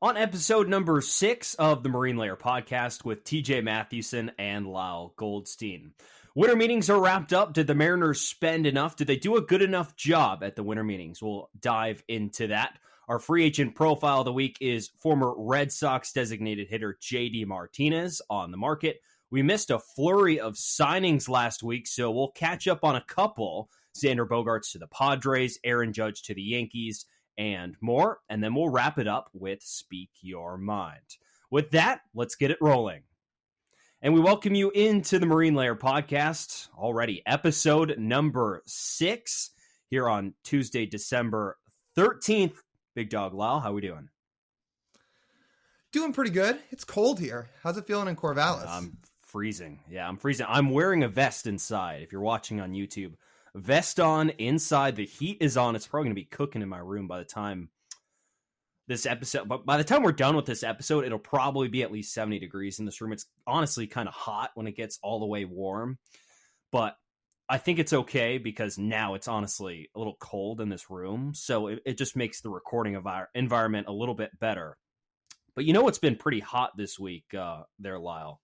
On episode number 6 of the Marine Layer podcast with TJ Mathewson and Lyle Goldstein. Winter meetings are wrapped up. Did the Mariners spend enough? Did they do a good enough job at the winter meetings? We'll dive into that. Our free agent profile of the week is former Red Sox designated hitter J.D. Martinez on the market. We missed a flurry of signings last week, so we'll catch up on a couple. Xander Bogaerts to the Padres, Aaron Judge to the Yankees, and more. And then we'll wrap it up with Speak Your Mind. With that, let's get it rolling. And we welcome you into the Marine Layer podcast, already episode number 6 here on Tuesday, December 13th. Big Dog Lyle, how we doing? Doing pretty good. It's cold here. How's it feeling in Corvallis? I'm freezing. Yeah, I'm freezing. I'm wearing a vest inside. If you're watching on YouTube, vest on inside. The heat is on. It's probably going to be cooking in my room by the time this episode. But by the time we're done with this episode, it'll probably be at least 70 degrees in this room. It's honestly kind of hot when it gets all the way warm. But I think it's okay because now it's honestly a little cold in this room. So it just makes the recording of our environment a little bit better. But you know what's been pretty hot this week there, Lyle?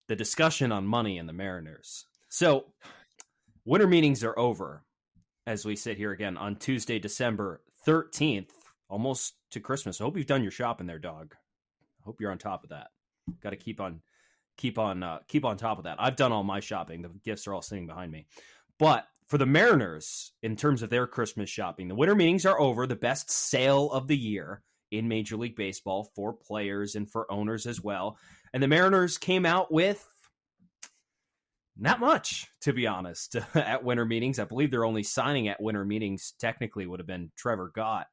The discussion on money and the Mariners. So winter meetings are over as we sit here again on Tuesday, December 13th, almost to Christmas. I hope you've done your shopping there, dog. I hope you're on top of that. Got to keep on top of that. I've done all my shopping. The gifts are all sitting behind me. But for the Mariners, in terms of their Christmas shopping, the winter meetings are over. The best sale of the year in Major League Baseball for players and for owners as well. And the Mariners came out with not much, to be honest, at winter meetings. I believe their only signing at winter meetings technically would have been Trevor Gott.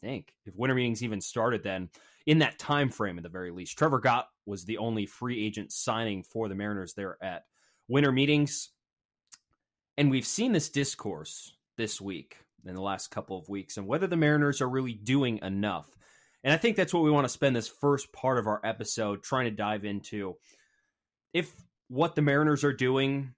I think if winter meetings even started then, in that time frame at the very least, Trevor Gott was the only free agent signing for the Mariners there at winter meetings. And we've seen this discourse this week, in the last couple of weeks, and whether the Mariners are really doing enough. And I think that's what we want to spend this first part of our episode trying to dive into. If what the Mariners are doing,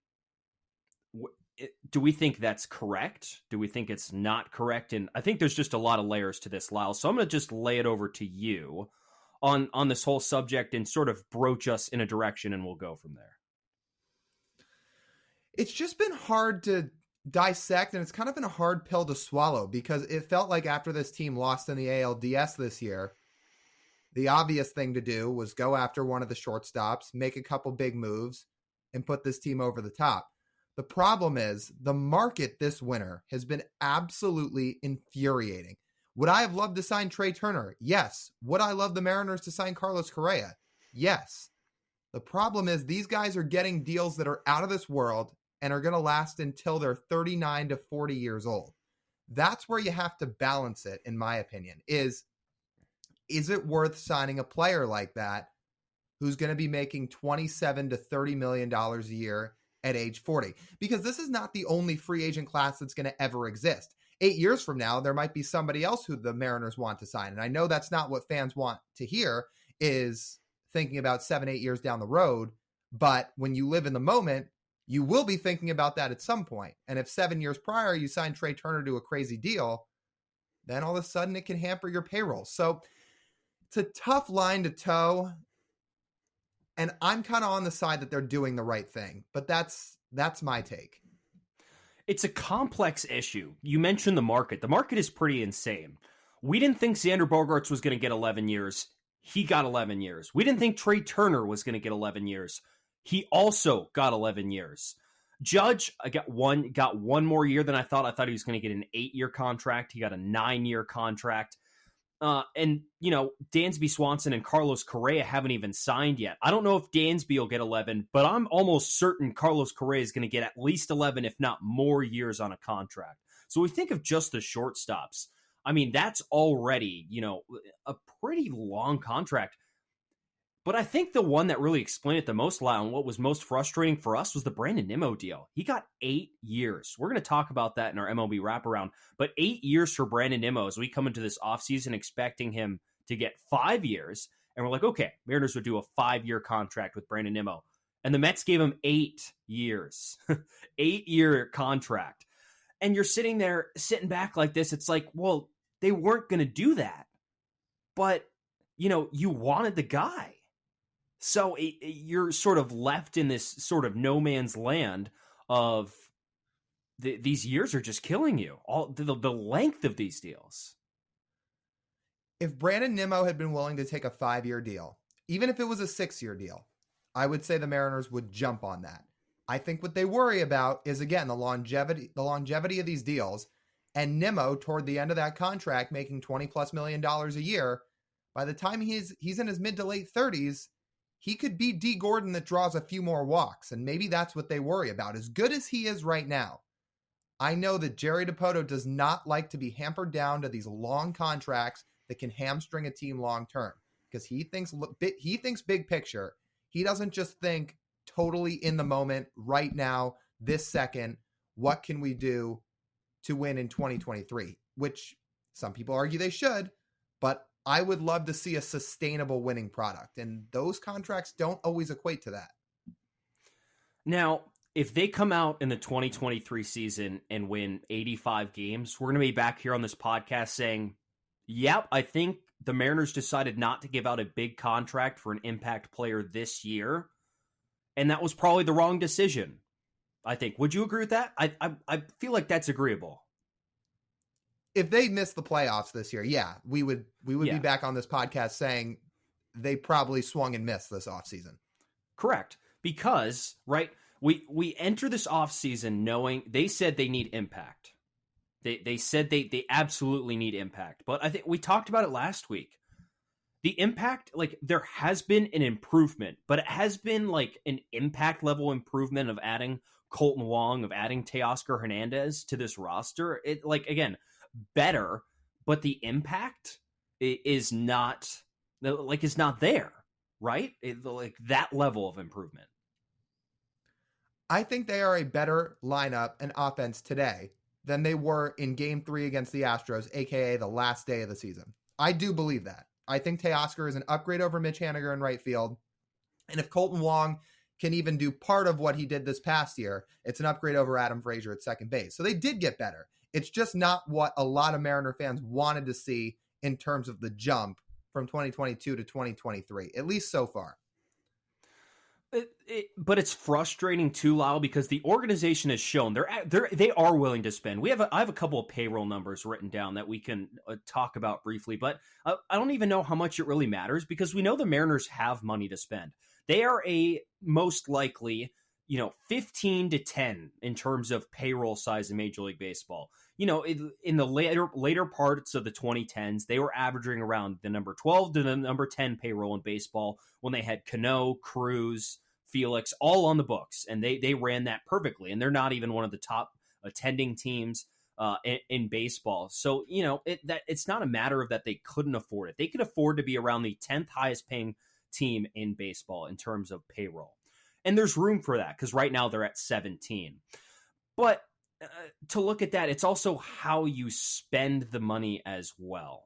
do we think that's correct? Do we think it's not correct? And I think there's just a lot of layers to this, Lyle. So I'm going to just lay it over to you on this whole subject and sort of broach us in a direction, and we'll go from there. It's just been hard to dissect, and it's kind of been a hard pill to swallow because it felt like after this team lost in the ALDS this year, the obvious thing to do was go after one of the shortstops, make a couple big moves, and put this team over the top. The problem is the market this winter has been absolutely infuriating. Would I have loved to sign Trey Turner? Yes. Would I love the Mariners to sign Carlos Correa? Yes. The problem is these guys are getting deals that are out of this world and are going to last until they're 39 to 40 years old. That's where you have to balance it, in my opinion, is it worth signing a player like that who's going to be making $27 to $30 million a year at age 40? Because this is not the only free agent class that's going to ever exist. 8 years from now, there might be somebody else who the Mariners want to sign. And I know that's not what fans want to hear, is thinking about 7-8 years down the road. But when you live in the moment, you will be thinking about that at some point. And if 7 years prior you signed Trey Turner to a crazy deal, then all of a sudden it can hamper your payroll. So it's a tough line to toe. And I'm kind of on the side that they're doing the right thing. But that's my take. It's a complex issue. You mentioned the market. The market is pretty insane. We didn't think Xander Bogaerts was going to get 11 years. He got 11 years. We didn't think Trey Turner was going to get 11 years. He also got 11 years. Judge got one more year than I thought. I thought he was going to get an 8-year contract. He got a 9-year contract. And, you know, Dansby Swanson and Carlos Correa haven't even signed yet. I don't know if Dansby will get 11, but I'm almost certain Carlos Correa is going to get at least 11, if not more years on a contract. So we think of just the shortstops. I mean, that's already, you know, a pretty long contract. But I think the one that really explained it the most, Lyle, and what was most frustrating for us was the Brandon Nimmo deal. He got 8 years. We're going to talk about that in our MLB Wraparound. But 8 years for Brandon Nimmo as we come into this offseason expecting him to get 5 years. And we're like, okay, Mariners would do a 5-year contract with Brandon Nimmo. And the Mets gave him 8 years. 8-year contract. And you're sitting back like this. It's like, well, they weren't going to do that. but, you wanted the guy. So you're sort of left in this sort of no man's land of these years are just killing you. All the length of these deals. If Brandon Nimmo had been willing to take a 5-year deal, even if it was a 6-year deal, I would say the Mariners would jump on that. I think what they worry about is, again, the longevity of these deals, and Nimmo toward the end of that contract making $20+ million a year. By the time he's in his mid to late 30s, he could be D. Gordon that draws a few more walks, and maybe that's what they worry about. As good as he is right now, I know that Jerry Dipoto does not like to be hampered down to these long contracts that can hamstring a team long term, because he thinks big picture. He doesn't just think totally in the moment, right now, this second, what can we do to win in 2023, which some people argue they should, but I would love to see a sustainable winning product, and those contracts don't always equate to that. Now, if they come out in the 2023 season and win 85 games, we're going to be back here on this podcast saying, yep, I think the Mariners decided not to give out a big contract for an impact player this year, and that was probably the wrong decision, I think. Would you agree with that? I feel like that's agreeable. If they miss the playoffs this year, yeah, we would be back on this podcast saying they probably swung and missed this offseason. Correct. Because, right, we enter this offseason knowing they said they need impact. They said they absolutely need impact. But I think we talked about it last week. The impact, like, there has been an improvement, but it has been like an impact level improvement of adding Colton Wong, of adding Teoscar Hernandez to this roster. It, like, again, better, but the impact is not there, right? Like that level of improvement. I think they are a better lineup and offense today than they were in Game 3 against the Astros, aka the last day of the season. I do believe that. I think Teoscar is an upgrade over Mitch Haniger in right field, and if Colton Wong can even do part of what he did this past year, it's an upgrade over Adam Frazier at second base. So they did get better. It's just not what a lot of Mariner fans wanted to see in terms of the jump from 2022 to 2023, at least so far. But it's frustrating too, Lyle, because the organization has shown they are willing to spend. I have a couple of payroll numbers written down that we can talk about briefly, but I don't even know how much it really matters, because we know the Mariners have money to spend. They are a most likely 15 to 10 in terms of payroll size in Major League Baseball. In the later parts of the 2010s, they were averaging around the number 12 to the number 10 payroll in baseball when they had Cano, Cruz, Felix all on the books, and they ran that perfectly. And they're not even one of the top attending teams in baseball. So, it's not a matter of that they couldn't afford it. They could afford to be around the 10th highest paying team in baseball in terms of payroll. And there's room for that, because right now they're at 17. But to look at that, it's also how you spend the money as well,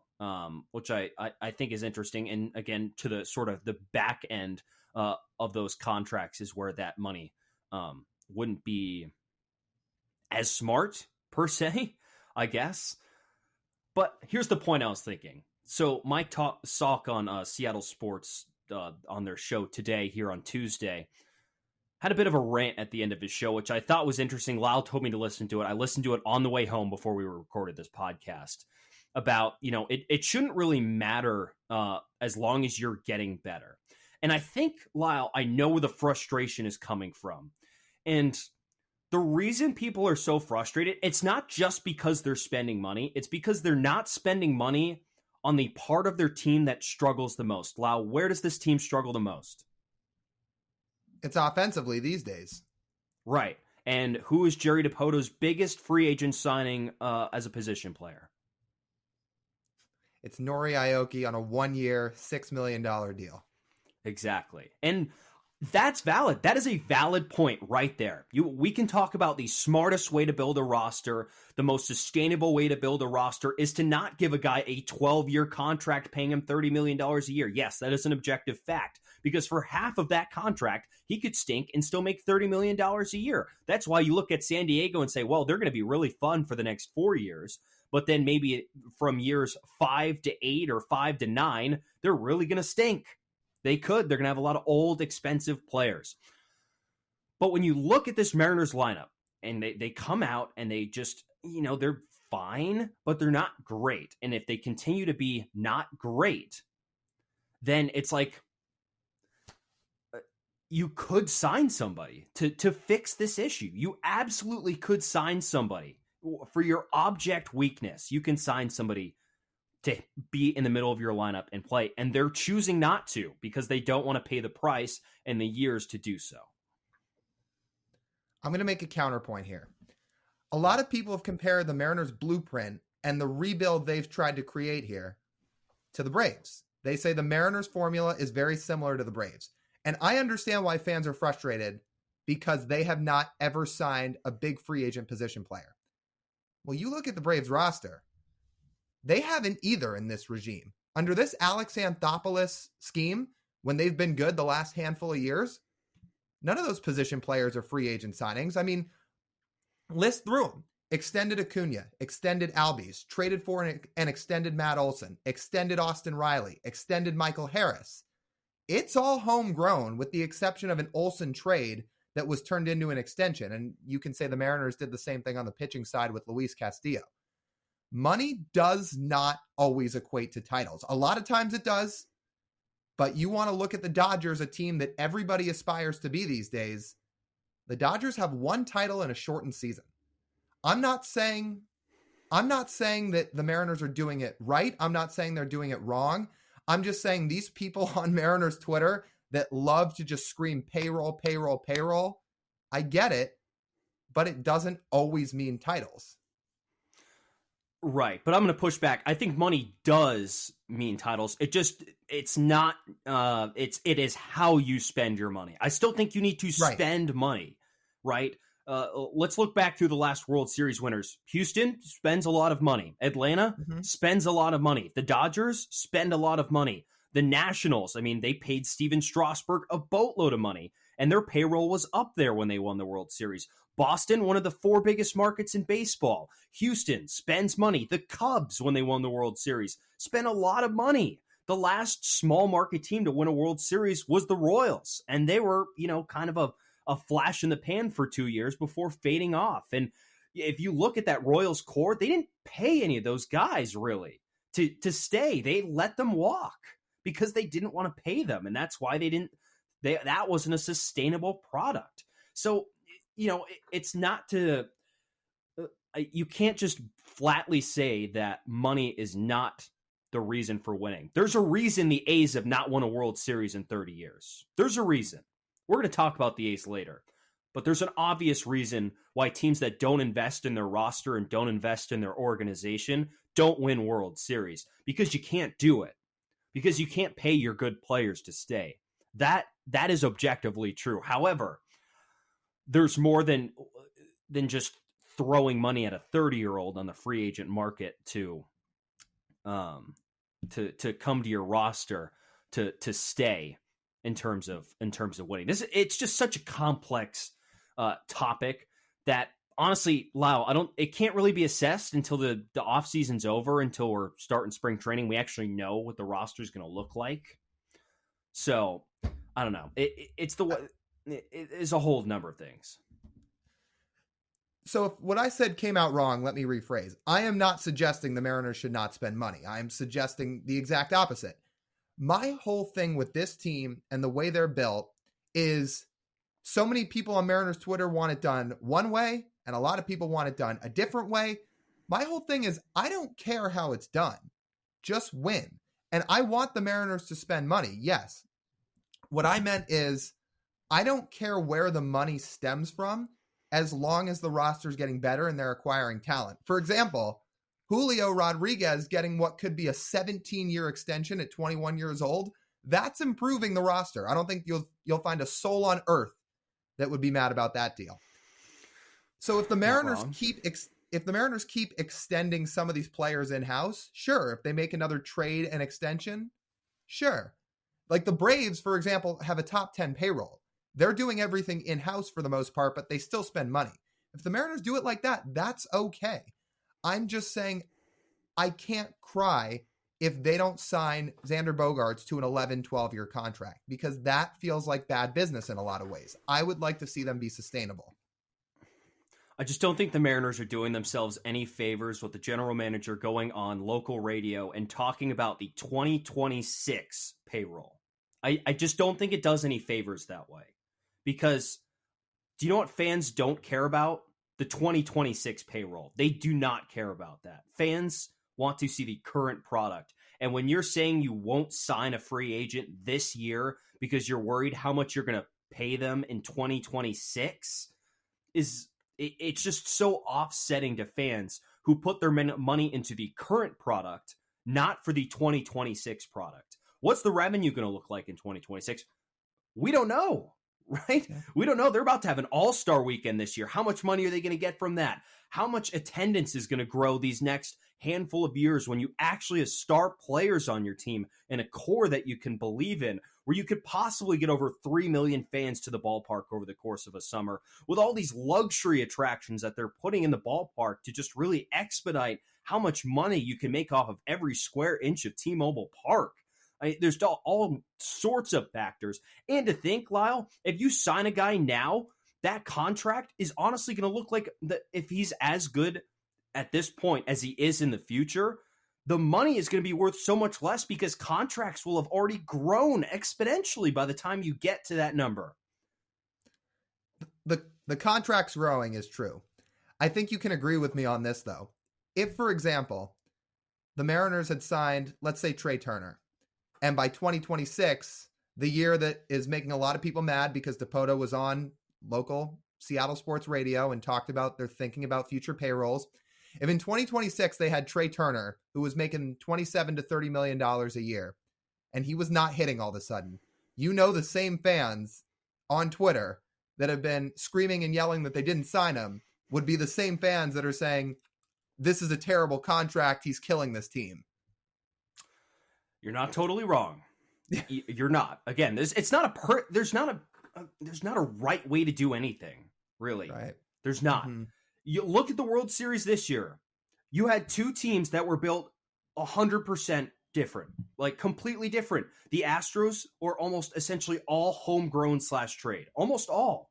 which I think is interesting. And again, to the sort of the back end of those contracts is where that money wouldn't be as smart per se, I guess. But here's the point I was thinking. So Mike Salk on Seattle Sports on their show today here on Tuesday had a bit of a rant at the end of his show, which I thought was interesting. Lyle told me to listen to it. I listened to it on the way home before we recorded this podcast about, it shouldn't really matter as long as you're getting better. And I think, Lyle, I know where the frustration is coming from. And the reason people are so frustrated, it's not just because they're spending money. It's because they're not spending money on the part of their team that struggles the most. Lyle, where does this team struggle the most? It's offensively these days. Right. And who is Jerry Dipoto's biggest free agent signing as a position player? It's Nori Aoki on a 1-year, $6 million deal. Exactly. And that's valid. That is a valid point right there. We can talk about the smartest way to build a roster. The most sustainable way to build a roster is to not give a guy a 12-year contract paying him $30 million a year. Yes, that is an objective fact, because for half of that contract, he could stink and still make $30 million a year. That's why you look at San Diego and say, well, they're going to be really fun for the next 4 years. but then maybe from years 5 to 8 or 5 to 9, they're really going to stink. They're going to have a lot of old, expensive players. But when you look at this Mariners lineup, and they come out and they just, they're fine, but they're not great. And if they continue to be not great, then it's like you could sign somebody to fix this issue. You absolutely could sign somebody for your object weakness. You can sign somebody to be in the middle of your lineup and play, and they're choosing not to because they don't want to pay the price and the years to do so. I'm going to make a counterpoint here. A lot of people have compared the Mariners' blueprint and the rebuild they've tried to create here to the Braves. They say the Mariners' formula is very similar to the Braves. And I understand why fans are frustrated because they have not ever signed a big free agent position player. Well, you look at the Braves roster. They haven't either in this regime. Under this Alex Anthopoulos scheme, when they've been good the last handful of years, none of those position players are free agent signings. I mean, list through them. Extended Acuna, extended Albies, traded for an extended Matt Olson, extended Austin Riley, extended Michael Harris. It's all homegrown with the exception of an Olson trade that was turned into an extension. And you can say the Mariners did the same thing on the pitching side with Luis Castillo. Money does not always equate to titles. A lot of times it does, but you want to look at the Dodgers, a team that everybody aspires to be these days. The Dodgers have one title in a shortened season. I'm not saying that the Mariners are doing it right. I'm not saying they're doing it wrong. I'm just saying these people on Mariners Twitter that love to just scream payroll, payroll, payroll. I get it, but it doesn't always mean titles. Right, but I'm going to push back. I think money does mean titles. It is how you spend your money. I still think you need to spend money, right? Let's look back through the last World Series winners. Houston spends a lot of money. Atlanta spends a lot of money. The Dodgers spend a lot of money. The Nationals, they paid Steven Strasburg a boatload of money, and their payroll was up there when they won the World Series. Boston, one of the 4 biggest markets in baseball. Houston spends money. The Cubs, when they won the World Series, spent a lot of money. The last small market team to win a World Series was the Royals, and they were, kind of a flash in the pan for 2 years before fading off. And if you look at that Royals core, they didn't pay any of those guys really to stay. They let them walk because they didn't want to pay them. And that's why that wasn't a sustainable product. So, it's not you can't just flatly say that money is not the reason for winning. There's a reason the A's have not won a World Series in 30 years. There's a reason. We're going to talk about the A's later, but there's an obvious reason why teams that don't invest in their roster and don't invest in their organization don't win World Series, because you can't do it, because you can't pay your good players to stay. That is objectively true. However, there's more than just throwing money at a 30-year-old on the free agent market to come to your roster to stay. In terms of winning, it's just such a complex topic that honestly, Lyle, it can't really be assessed until the off season's over, until we're starting spring training. We actually know what the roster is going to look like. So I don't know. It is a whole number of things. So if what I said came out wrong, let me rephrase. I am not suggesting the Mariners should not spend money. I am suggesting the exact opposite. My whole thing with this team and the way they're built is so many people on Mariners Twitter want it done one way, and a lot of people want it done a different way. My whole thing is I don't care how it's done. Just win. And I want the Mariners to spend money. Yes. What I meant is I don't care where the money stems from as long as the roster is getting better and they're acquiring talent. For example, Julio Rodriguez getting what could be a 17-year extension at 21 years old, that's improving the roster. I don't think you'll find a soul on earth that would be mad about that deal. So if the Mariners keep extending some of these players in-house, sure. If they make another trade and extension, sure. Like the Braves, for example, have a top 10 payroll. They're doing everything in-house for the most part, but they still spend money. If the Mariners do it like that, that's okay. I'm just saying I can't cry if they don't sign Xander Bogaerts to an 11, 12-year contract, because that feels like bad business in a lot of ways. I would like to see them be sustainable. I just don't think the Mariners are doing themselves any favors with the general manager going on local radio and talking about the 2026 payroll. I just don't think it does any favors that way. Because do you know what fans don't care about? The 2026 payroll. They do not care about that. Fans want to see the current product. And when you're saying you won't sign a free agent this year because you're worried how much you're going to pay them in 2026, it's just so offsetting to fans who put their money into the current product, not for the 2026 product. What's the revenue going to look like in 2026? We don't know. Right? Yeah. We don't know. They're about to have an all-star weekend this year. How much money are they going to get from that? How much attendance is going to grow these next handful of years when you actually have star players on your team and a core that you can believe in, where you could possibly get over 3 million fans to the ballpark over the course of a summer with all these luxury attractions that they're putting in the ballpark to just really expedite how much money you can make off of every square inch of T-Mobile Park. There's all sorts of factors. And to think, Lyle, if you sign a guy now, that contract is honestly going to look like if he's as good at this point as he is in the future, the money is going to be worth so much less because contracts will have already grown exponentially by the time you get to that number. The contracts growing is true. I think you can agree with me on this, though. If, for example, the Mariners had signed, let's say, Trey Turner, and by 2026, the year that is making a lot of people mad because DePoto was on local Seattle sports radio and talked about they're thinking about future payrolls. If in 2026 they had Trey Turner, who was making $27 to $30 million a year, and he was not hitting all of a sudden, the same fans on Twitter that have been screaming and yelling that they didn't sign him would be the same fans that are saying, this is a terrible contract, he's killing this team. You're not totally wrong. You're not. Again, there's not a right way to do anything, really. Right. There's not. Mm-hmm. You look at the World Series this year. You had two teams that were built 100% different, like completely different. The Astros are almost essentially all homegrown / trade, almost all.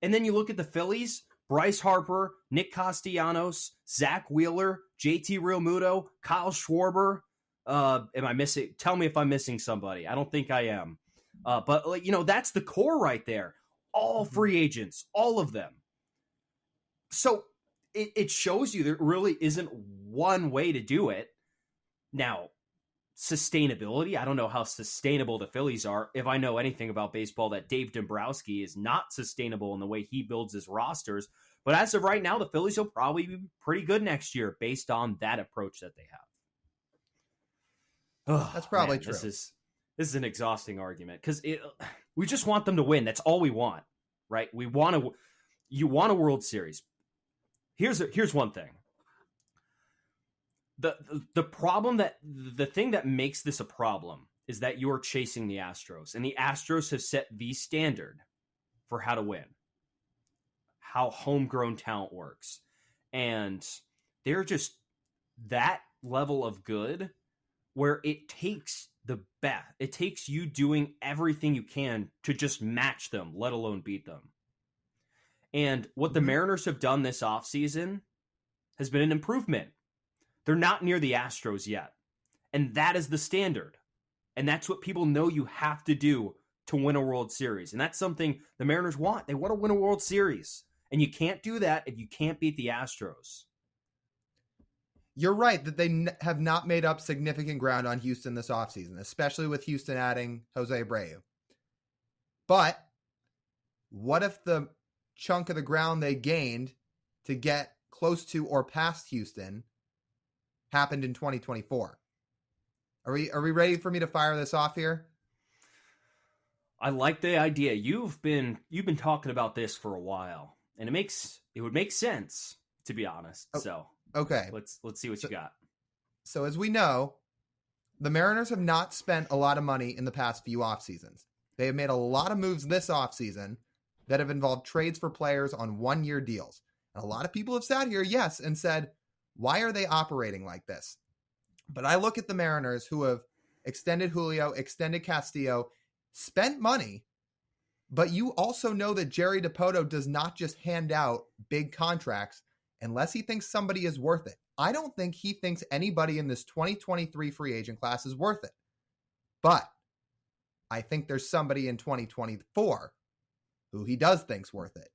And then you look at the Phillies, Bryce Harper, Nick Castellanos, Zach Wheeler, JT Realmuto, Kyle Schwarber. Am I missing? Tell me if I'm missing somebody. I don't think I am. But that's the core right there. All free agents, all of them. So it shows you there really isn't one way to do it. Now, sustainability, I don't know how sustainable the Phillies are. If I know anything about baseball, that Dave Dombrowski is not sustainable in the way he builds his rosters. But as of right now, the Phillies will probably be pretty good next year based on that approach that they have. Oh, that's probably true. This is an exhausting argument because we just want them to win. That's all we want, right? You want a World Series. Here's one thing. The problem the thing that makes this a problem is that you're chasing the Astros, and the Astros have set the standard for how to win, how homegrown talent works, and they're just that level of good where it takes it takes you doing everything you can to just match them, let alone beat them. And what the Mariners have done this offseason has been an improvement. They're not near the Astros yet. And that is the standard. And that's what people know you have to do to win a World Series. And that's something the Mariners want. They want to win a World Series. And you can't do that if you can't beat the Astros. You're right that they have not made up significant ground on Houston this offseason, especially with Houston adding Jose Abreu. But what if the chunk of the ground they gained to get close to or past Houston happened in 2024? Are we ready for me to fire this off here? I like the idea. You've been talking about this for a while, and it would make sense, to be honest. Oh. So okay, let's see what you got. So as we know, the Mariners have not spent a lot of money in the past few off seasons. They have made a lot of moves this offseason that have involved trades for players on 1-year deals. And a lot of people have sat here, yes, and said, Why are they operating like this? But I look at the Mariners, who have extended Julio, extended Castillo, spent money, but you also know that Jerry Dipoto does not just hand out big contracts unless he thinks somebody is worth it. I don't think he thinks anybody in this 2023 free agent class is worth it. But I think there's somebody in 2024 who he does think's worth it.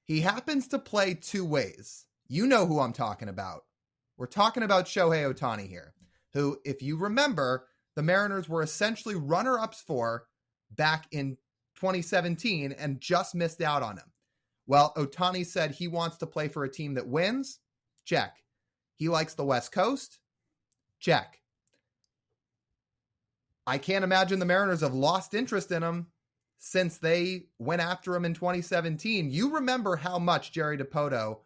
He happens to play two ways. You know who I'm talking about. We're talking about Shohei Ohtani here, who, if you remember, the Mariners were essentially runner-ups for back in 2017 and just missed out on him. Well, Ohtani said he wants to play for a team that wins. Check. He likes the West Coast. Check. I can't imagine the Mariners have lost interest in him since they went after him in 2017. You remember how much Jerry Dipoto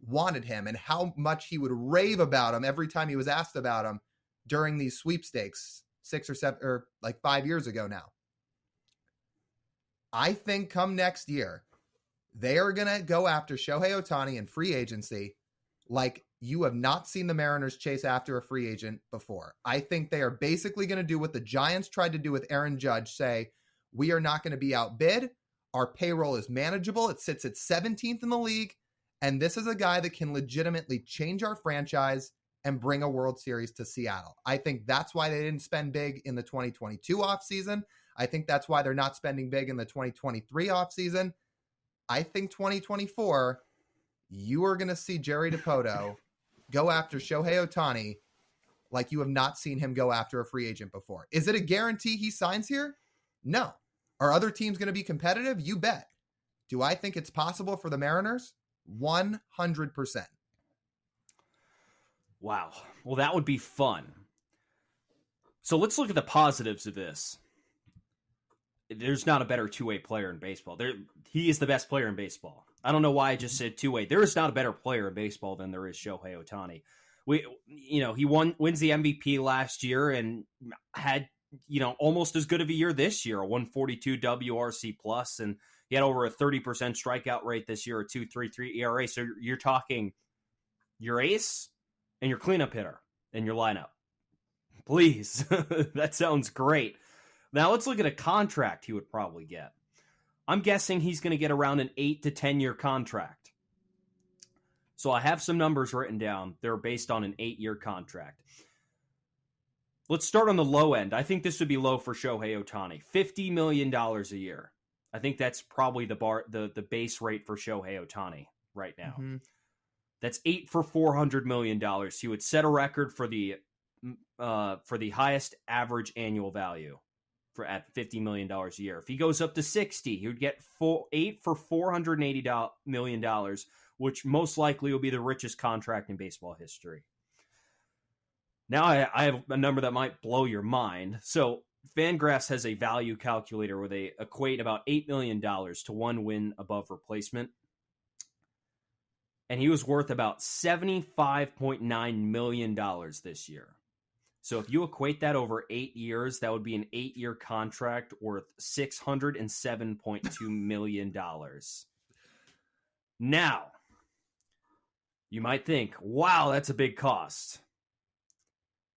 wanted him and how much he would rave about him every time he was asked about him during these sweepstakes 6 or 7 or like 5 years ago now. I think come next year, they are going to go after Shohei Ohtani in free agency like you have not seen the Mariners chase after a free agent before. I think they are basically going to do what the Giants tried to do with Aaron Judge, say, we are not going to be outbid. Our payroll is manageable. It sits at 17th in the league. And this is a guy that can legitimately change our franchise and bring a World Series to Seattle. I think that's why they didn't spend big in the 2022 offseason. I think that's why they're not spending big in the 2023 offseason. I think 2024, you are going to see Jerry Dipoto go after Shohei Ohtani like you have not seen him go after a free agent before. Is it a guarantee he signs here? No. Are other teams going to be competitive? You bet. Do I think it's possible for the Mariners? 100%. Wow. Well, that would be fun. So let's look at the positives of this. There's not a better two-way player in baseball. He is the best player in baseball. I don't know why I just said two-way. There is not a better player in baseball than there is Shohei Ohtani. He wins the MVP last year and had, almost as good of a year this year, a 142 WRC plus, and he had over a 30% strikeout rate this year, a 2.33 ERA. So you're talking your ace and your cleanup hitter in your lineup. Please. That sounds great. Now let's look at a contract he would probably get. I'm guessing he's going to get around an 8 to 10 year contract. So I have some numbers written down. They're based on an 8-year contract. Let's start on the low end. I think this would be low for Shohei Ohtani. $50 million a year. I think that's probably the base rate for Shohei Ohtani right now. Mm-hmm. That's 8 for $400 million. He would set a record for the highest average annual value at $50 million a year. If he goes up to 60, he would get 8 for $480 million, which most likely will be the richest contract in baseball history. Now I have a number that might blow your mind. So Fangraphs has a value calculator where they equate about $8 million to one win above replacement. And he was worth about $75.9 million this year. So if you equate that over 8 years, that would be an 8-year contract worth $607.2 million. Now, you might think, wow, that's a big cost.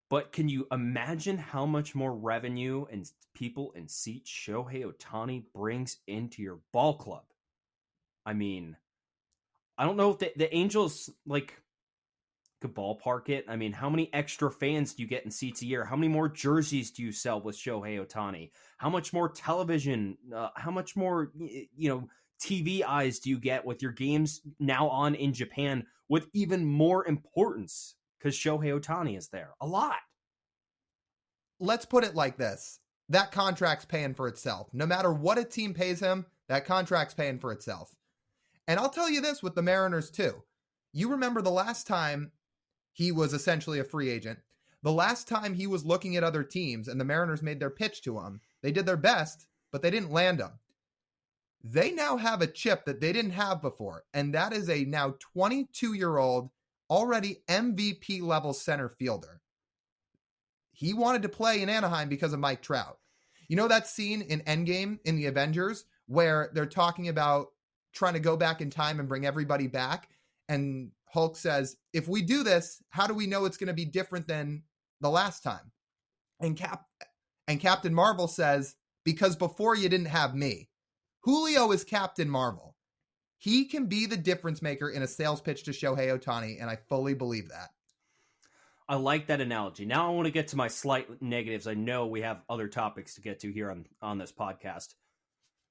But can you imagine how much more revenue and people and seats Shohei Ohtani brings into your ball club? I mean, I don't know if the Angels could ballpark it. I mean, how many extra fans do you get in seats a year? How many more jerseys do you sell with Shohei Ohtani? How much more television? How much more, TV eyes do you get with your games now on in Japan with even more importance because Shohei Ohtani is there? A lot. Let's put it like this. That contract's paying for itself. No matter what a team pays him, that contract's paying for itself. And I'll tell you this with the Mariners too. You remember the last time he was essentially a free agent, the last time he was looking at other teams and the Mariners made their pitch to him, they did their best, but they didn't land him. They now have a chip that they didn't have before, and that is a now 22-year-old, already MVP level center fielder. He wanted to play in Anaheim because of Mike Trout. You know that scene in Endgame in the Avengers where they're talking about trying to go back in time and bring everybody back, and Hulk says, if we do this, how do we know it's going to be different than the last time? And Captain Marvel says, because before you didn't have me. Julio is Captain Marvel. He can be the difference maker in a sales pitch to Shohei Ohtani, and I fully believe that. I like that analogy. Now I want to get to my slight negatives. I know we have other topics to get to here on this podcast.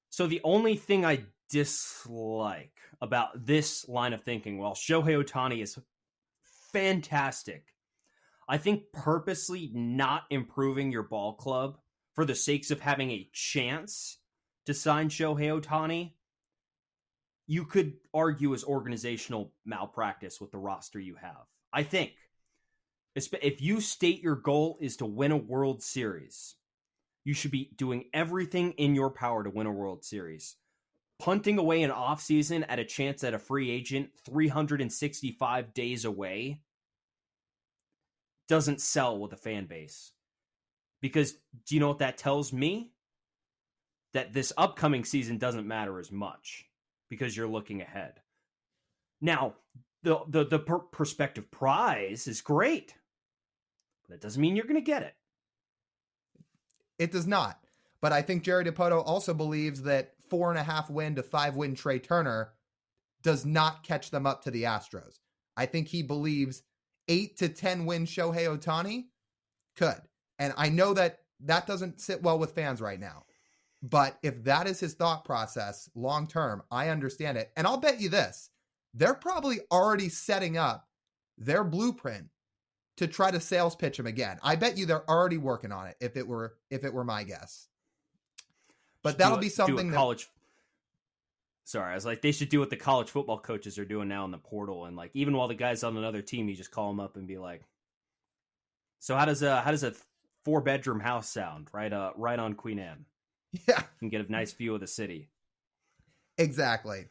So the only thing I dislike about this line of thinking, while Shohei Ohtani is fantastic, I think purposely not improving your ball club for the sakes of having a chance to sign Shohei Ohtani, you could argue as organizational malpractice with the roster you have. I think if you state your goal is to win a World Series, you should be doing everything in your power to win a World Series. Punting away an offseason at a chance at a free agent 365 days away doesn't sell with a fan base. Because do you know what that tells me? That this upcoming season doesn't matter as much because you're looking ahead. Now, the prospective prize is great, but that doesn't mean you're going to get it. It does not. But I think Jerry Dipoto also believes that 4.5 win to 5 win Trey Turner does not catch them up to the Astros. I think he believes 8 to 10 win Shohei Ohtani could. And I know that doesn't sit well with fans right now. But if that is his thought process long term, I understand it. And I'll bet you this, they're probably already setting up their blueprint to try to sales pitch him again. I bet you they're already working on it if it were my guess. But that'll be something Sorry, I was like, they should do what the college football coaches are doing now in the portal. And like, even while the guy's on another team, you just call him up and be like, so how does a 4-bedroom house sound right on Queen Anne? Yeah. You can get a nice view of the city. Exactly.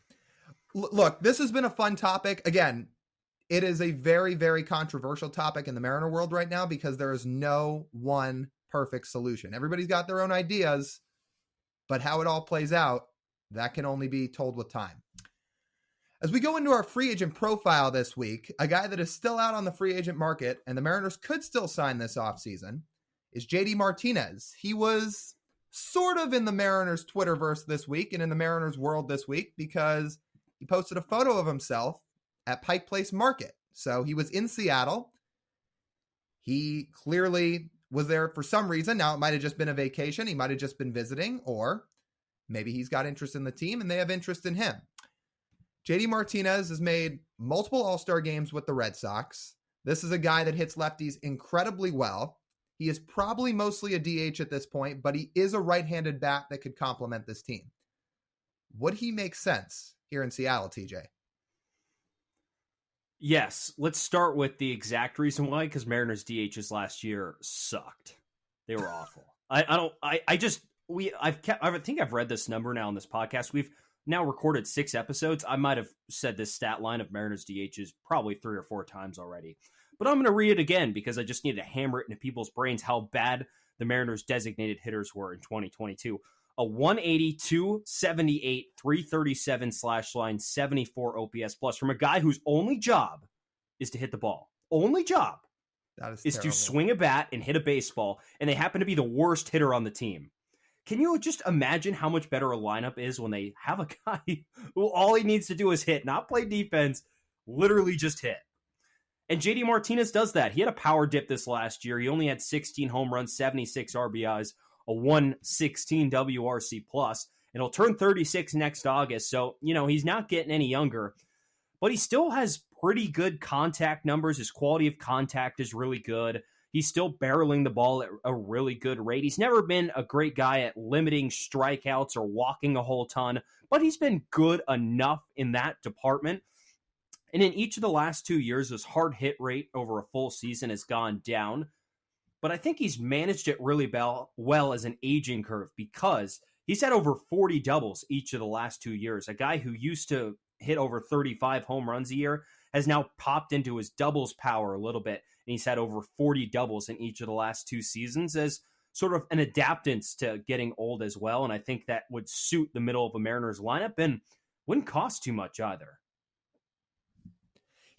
Look, this has been a fun topic. Again, it is a very, very controversial topic in the Mariner world right now because there is no one perfect solution. Everybody's got their own ideas, but how it all plays out, that can only be told with time. As we go into our free agent profile this week, a guy that is still out on the free agent market and the Mariners could still sign this offseason is J.D. Martinez. He was sort of in the Mariners Twitterverse this week and in the Mariners world this week because he posted a photo of himself at Pike Place Market. So he was in Seattle. He clearly was there for some reason. Now, it might have just been a vacation. He might have just been visiting, or maybe he's got interest in the team and they have interest in him. J.D. Martinez has made multiple All-Star games with the Red Sox. This is a guy that hits lefties incredibly well. He is probably mostly a DH at this point, but he is a right-handed bat that could complement this team. Would he make sense here in Seattle, TJ? Yes. Let's start with the exact reason why, because Mariners DHs last year sucked. They were awful. I think I've read this number now on this podcast. We've now recorded 6 episodes. I might have said this stat line of Mariners DHs probably 3 or 4 times already. But I'm going to read it again because I just need to hammer it into people's brains how bad the Mariners designated hitters were in 2022. A 180, 278, 337 slash line, 74 OPS plus from a guy whose only job is to hit the ball. Only job is to swing a bat and hit a baseball, and they happen to be the worst hitter on the team. Can you just imagine how much better a lineup is when they have a guy who all he needs to do is hit, not play defense, literally just hit? And J.D. Martinez does that. He had a power dip this last year. He only had 16 home runs, 76 RBIs, a 116 WRC plus, and he'll turn 36 next August. So, he's not getting any younger, but he still has pretty good contact numbers. His quality of contact is really good. He's still barreling the ball at a really good rate. He's never been a great guy at limiting strikeouts or walking a whole ton, but he's been good enough in that department. And in each of the last 2 years, his hard hit rate over a full season has gone down. But I think he's managed it really well as an aging curve because he's had over 40 doubles each of the last 2 years. A guy who used to hit over 35 home runs a year has now popped into his doubles power a little bit. And he's had over 40 doubles in each of the last 2 seasons as sort of an adaptance to getting old as well. And I think that would suit the middle of a Mariners lineup and wouldn't cost too much either.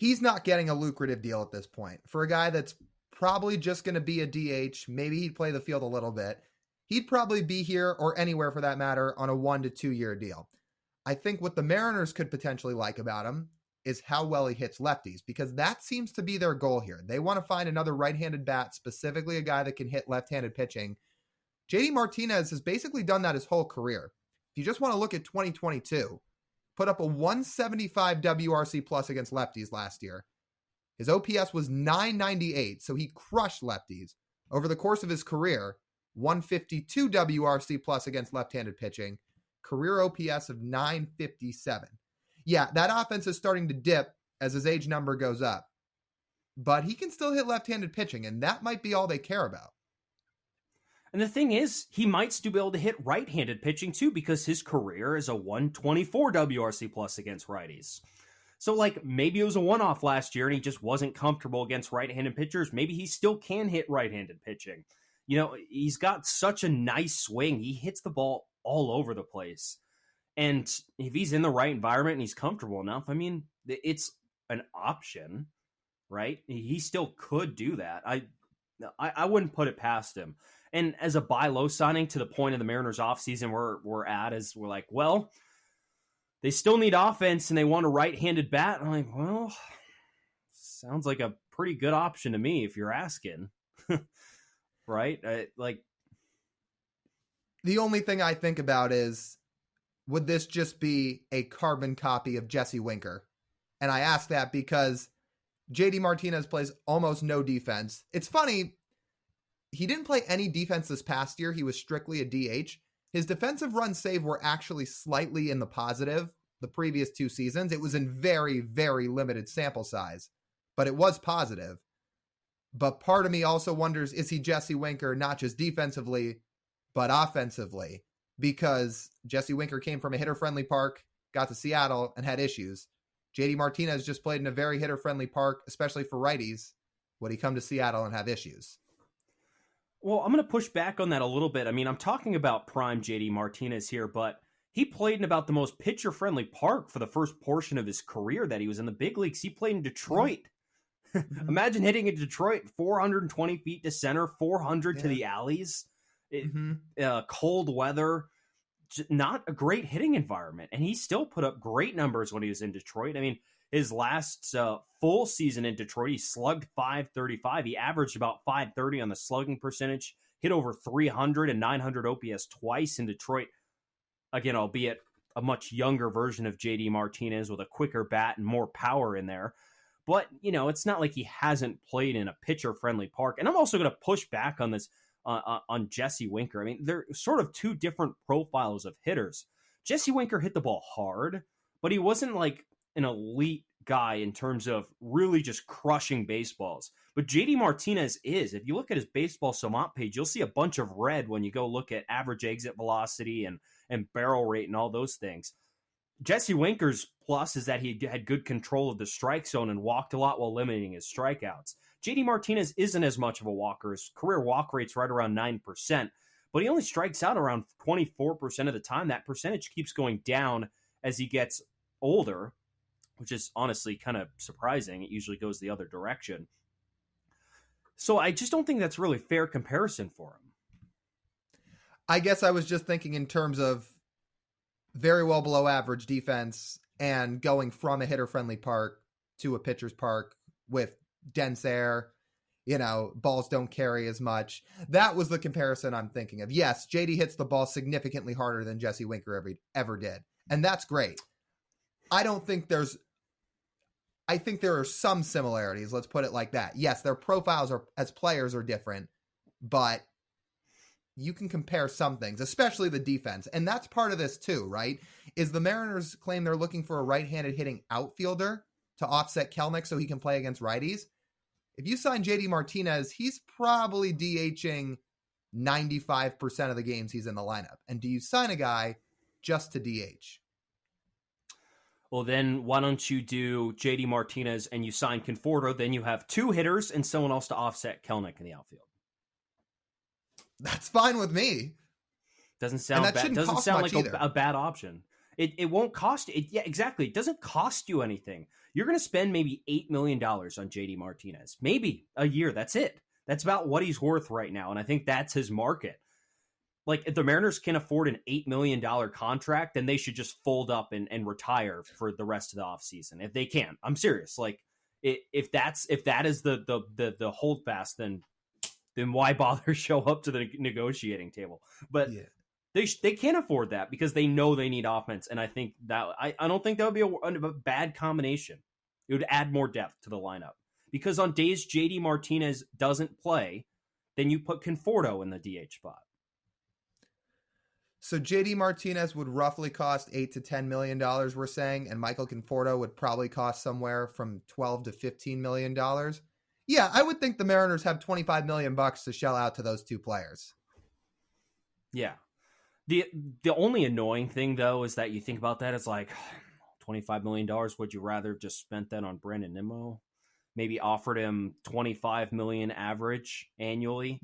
he's not getting a lucrative deal at this point. For a guy that's probably just going to be a DH, maybe he'd play the field a little bit, he'd probably be here or anywhere for that matter on a 1 to 2 year deal. I think what the Mariners could potentially like about him is how well he hits lefties, because that seems to be their goal here. They want to find another right-handed bat, specifically a guy that can hit left-handed pitching. J.D. Martinez has basically done that his whole career. If you just want to look at 2022, put up a 175 WRC plus against lefties last year. His OPS was 998, so he crushed lefties. Over the course of his career, 152 WRC plus against left-handed pitching, career OPS of 957. Yeah, that offense is starting to dip as his age number goes up, but he can still hit left-handed pitching, and that might be all they care about. And the thing is, he might still be able to hit right-handed pitching too, because his career is a 124 WRC plus against righties. So, like, maybe it was a one-off last year and he just wasn't comfortable against right-handed pitchers. Maybe he still can hit right-handed pitching. You know, he's got such a nice swing. He hits the ball all over the place. And if he's in the right environment and he's comfortable enough, I mean, it's an option, right? He still could do that. I wouldn't put it past him. And as a buy low signing, to the point of the Mariners offseason we're at, is we're like, well, they still need offense and they want a right-handed bat. I'm like, well, sounds like a pretty good option to me if you're asking. Right? The only thing I think about is, would this just be a carbon copy of Jesse Winker? And I ask that because J.D. Martinez plays almost no defense. It's funny, he didn't play any defense this past year. He was strictly a DH. His defensive run save were actually slightly in the positive the previous 2 seasons. It was in very, very limited sample size, but it was positive. But part of me also wonders, is he Jesse Winker, not just defensively, but offensively? Because Jesse Winker came from a hitter-friendly park, got to Seattle, and had issues. J.D. Martinez just played in a very hitter-friendly park, especially for righties. Would he come to Seattle and have issues? Well, I'm going to push back on that a little bit. I mean, I'm talking about prime J.D. Martinez here, but he played in about the most pitcher-friendly park for the first portion of his career that he was in the big leagues. He played in Detroit. Imagine hitting in Detroit, 420 feet to center, 400 to the alleys, cold weather, not a great hitting environment. And he still put up great numbers when he was in Detroit. I mean, his last full season in Detroit, he slugged .535. He averaged about .530 on the slugging percentage, hit over 300 and 900 OPS twice in Detroit. Again, albeit a much younger version of J.D. Martinez with a quicker bat and more power in there. But, you know, it's not like he hasn't played in a pitcher-friendly park. And I'm also going to push back on this, on Jesse Winker. I mean, they're sort of 2 different profiles of hitters. Jesse Winker hit the ball hard, but he wasn't like an elite guy in terms of really just crushing baseballs. But J.D. Martinez is. If you look at his baseball savant page, you'll see a bunch of red when you go look at average exit velocity and barrel rate and all those things. Jesse Winker's plus is that he had good control of the strike zone and walked a lot while limiting his strikeouts. J.D. Martinez isn't as much of a walker. His career walk rate's right around 9%, but he only strikes out around 24% of the time. That percentage keeps going down as he gets older, which is honestly kind of surprising. It usually goes the other direction. So I just don't think that's really fair comparison for him. I guess I was just thinking in terms of very well below average defense and going from a hitter-friendly park to a pitcher's park with dense air, you know, balls don't carry as much. That was the comparison I'm thinking of. Yes, JD hits the ball significantly harder than Jesse Winker ever did, and that's great. I think there are some similarities, let's put it like that. Yes, their profiles as players are different, but you can compare some things, especially the defense. And that's part of this too, right? Is the Mariners claim they're looking for a right-handed hitting outfielder to offset Kelenic so he can play against righties. If you sign J.D. Martinez, he's probably DHing 95% of the games he's in the lineup. And do you sign a guy just to DH? Well, then why don't you do J.D. Martinez and you sign Conforto? Then you have 2 hitters and someone else to offset Kelenic in the outfield. That's fine with me. Doesn't sound bad. Doesn't sound like a bad option. It won't cost it. Yeah, exactly. It doesn't cost you anything. You're going to spend maybe $8 million on JD Martinez, maybe a year. That's it. That's about what he's worth right now. And I think that's his market. Like, if the Mariners can afford an $8 million contract, then they should just fold up and retire for the rest of the offseason. If they can, I'm serious. Like, if that is the hold fast, then why bother show up to the negotiating table? But yeah. They can't afford that because they know they need offense. And I think that I don't think that would be a bad combination. It would add more depth to the lineup, because on days JD Martinez doesn't play, then you put Conforto in the DH spot. So JD Martinez would roughly cost $8 to $10 million, we're saying, and Michael Conforto would probably cost somewhere from $12 to $15 million. Yeah, I would think the Mariners have $25 million to shell out to those two players. Yeah. The only annoying thing, though, is that you think about that, it's like $25 million. Would you rather just spent that on Brandon Nimmo? Maybe offered him $25 million average annually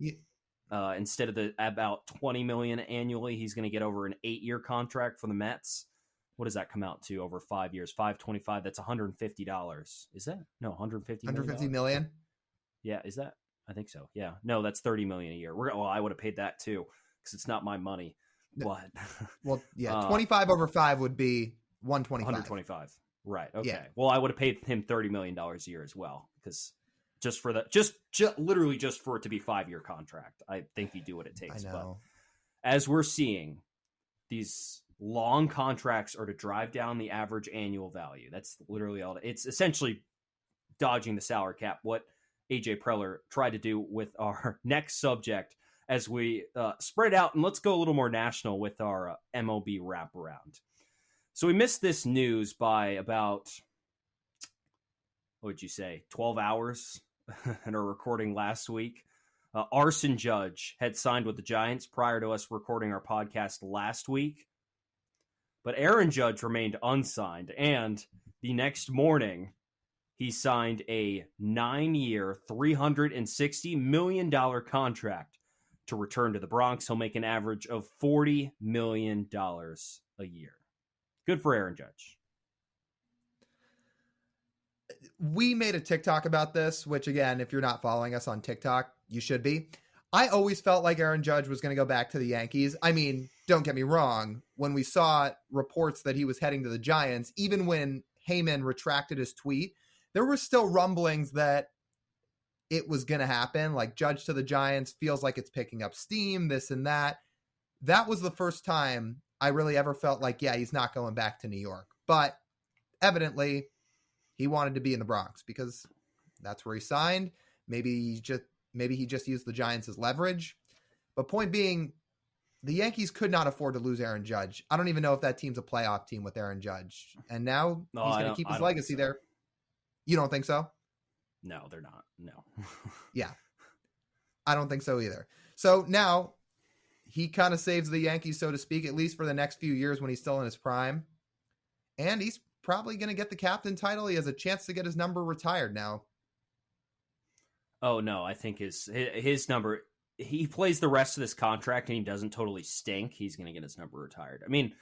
instead of the about $20 million annually. He's going to get over an 8-year contract for the Mets. What does that come out to over 5 years? $525. That's $150. Is that? No, $150 million. Yeah, is that? I think so. Yeah. No, that's $30 million a year. I would have paid that too, because it's not my money. But well, yeah, 25 over 5 would be 125. Right. Okay. Yeah. Well, I would have paid him $30 million a year as well, because just for that, just literally just for it to be 5-year contract, I think you do what it takes. I know. But as we're seeing, these long contracts are to drive down the average annual value. That's literally all. It's essentially dodging the salary cap. What AJ Preller tried to do with our next subject, as we spread out, and let's go a little more national with our MLB Wraparound. So we missed this news by about, what would you say, 12 hours in our recording last week. Arson Judge had signed with the Giants prior to us recording our podcast last week. But Aaron Judge remained unsigned, and the next morning, he signed a 9-year, $360 million contract to return to the Bronx. He'll make an average of $40 million a year. Good for Aaron Judge. We made a TikTok about this, which, again, if you're not following us on TikTok, you should be. I always felt like Aaron Judge was going to go back to the Yankees. I mean, don't get me wrong. When we saw reports that he was heading to the Giants, even when Heyman retracted his tweet, there were still rumblings that it was going to happen. Like, Judge to the Giants feels like it's picking up steam, this and that. That was the first time I really ever felt like, yeah, he's not going back to New York. But evidently, he wanted to be in the Bronx because that's where he signed. Maybe he just used the Giants as leverage. But point being, the Yankees could not afford to lose Aaron Judge. I don't even know if that team's a playoff team with Aaron Judge. And now he's going to keep his legacy there. You don't think so? No, they're not. No. Yeah. I don't think so either. So now he kind of saves the Yankees, so to speak, at least for the next few years when he's still in his prime. And he's probably going to get the captain title. He has a chance to get his number retired now. Oh, no, I think his number, he plays the rest of this contract and he doesn't totally stink, he's going to get his number retired. I mean,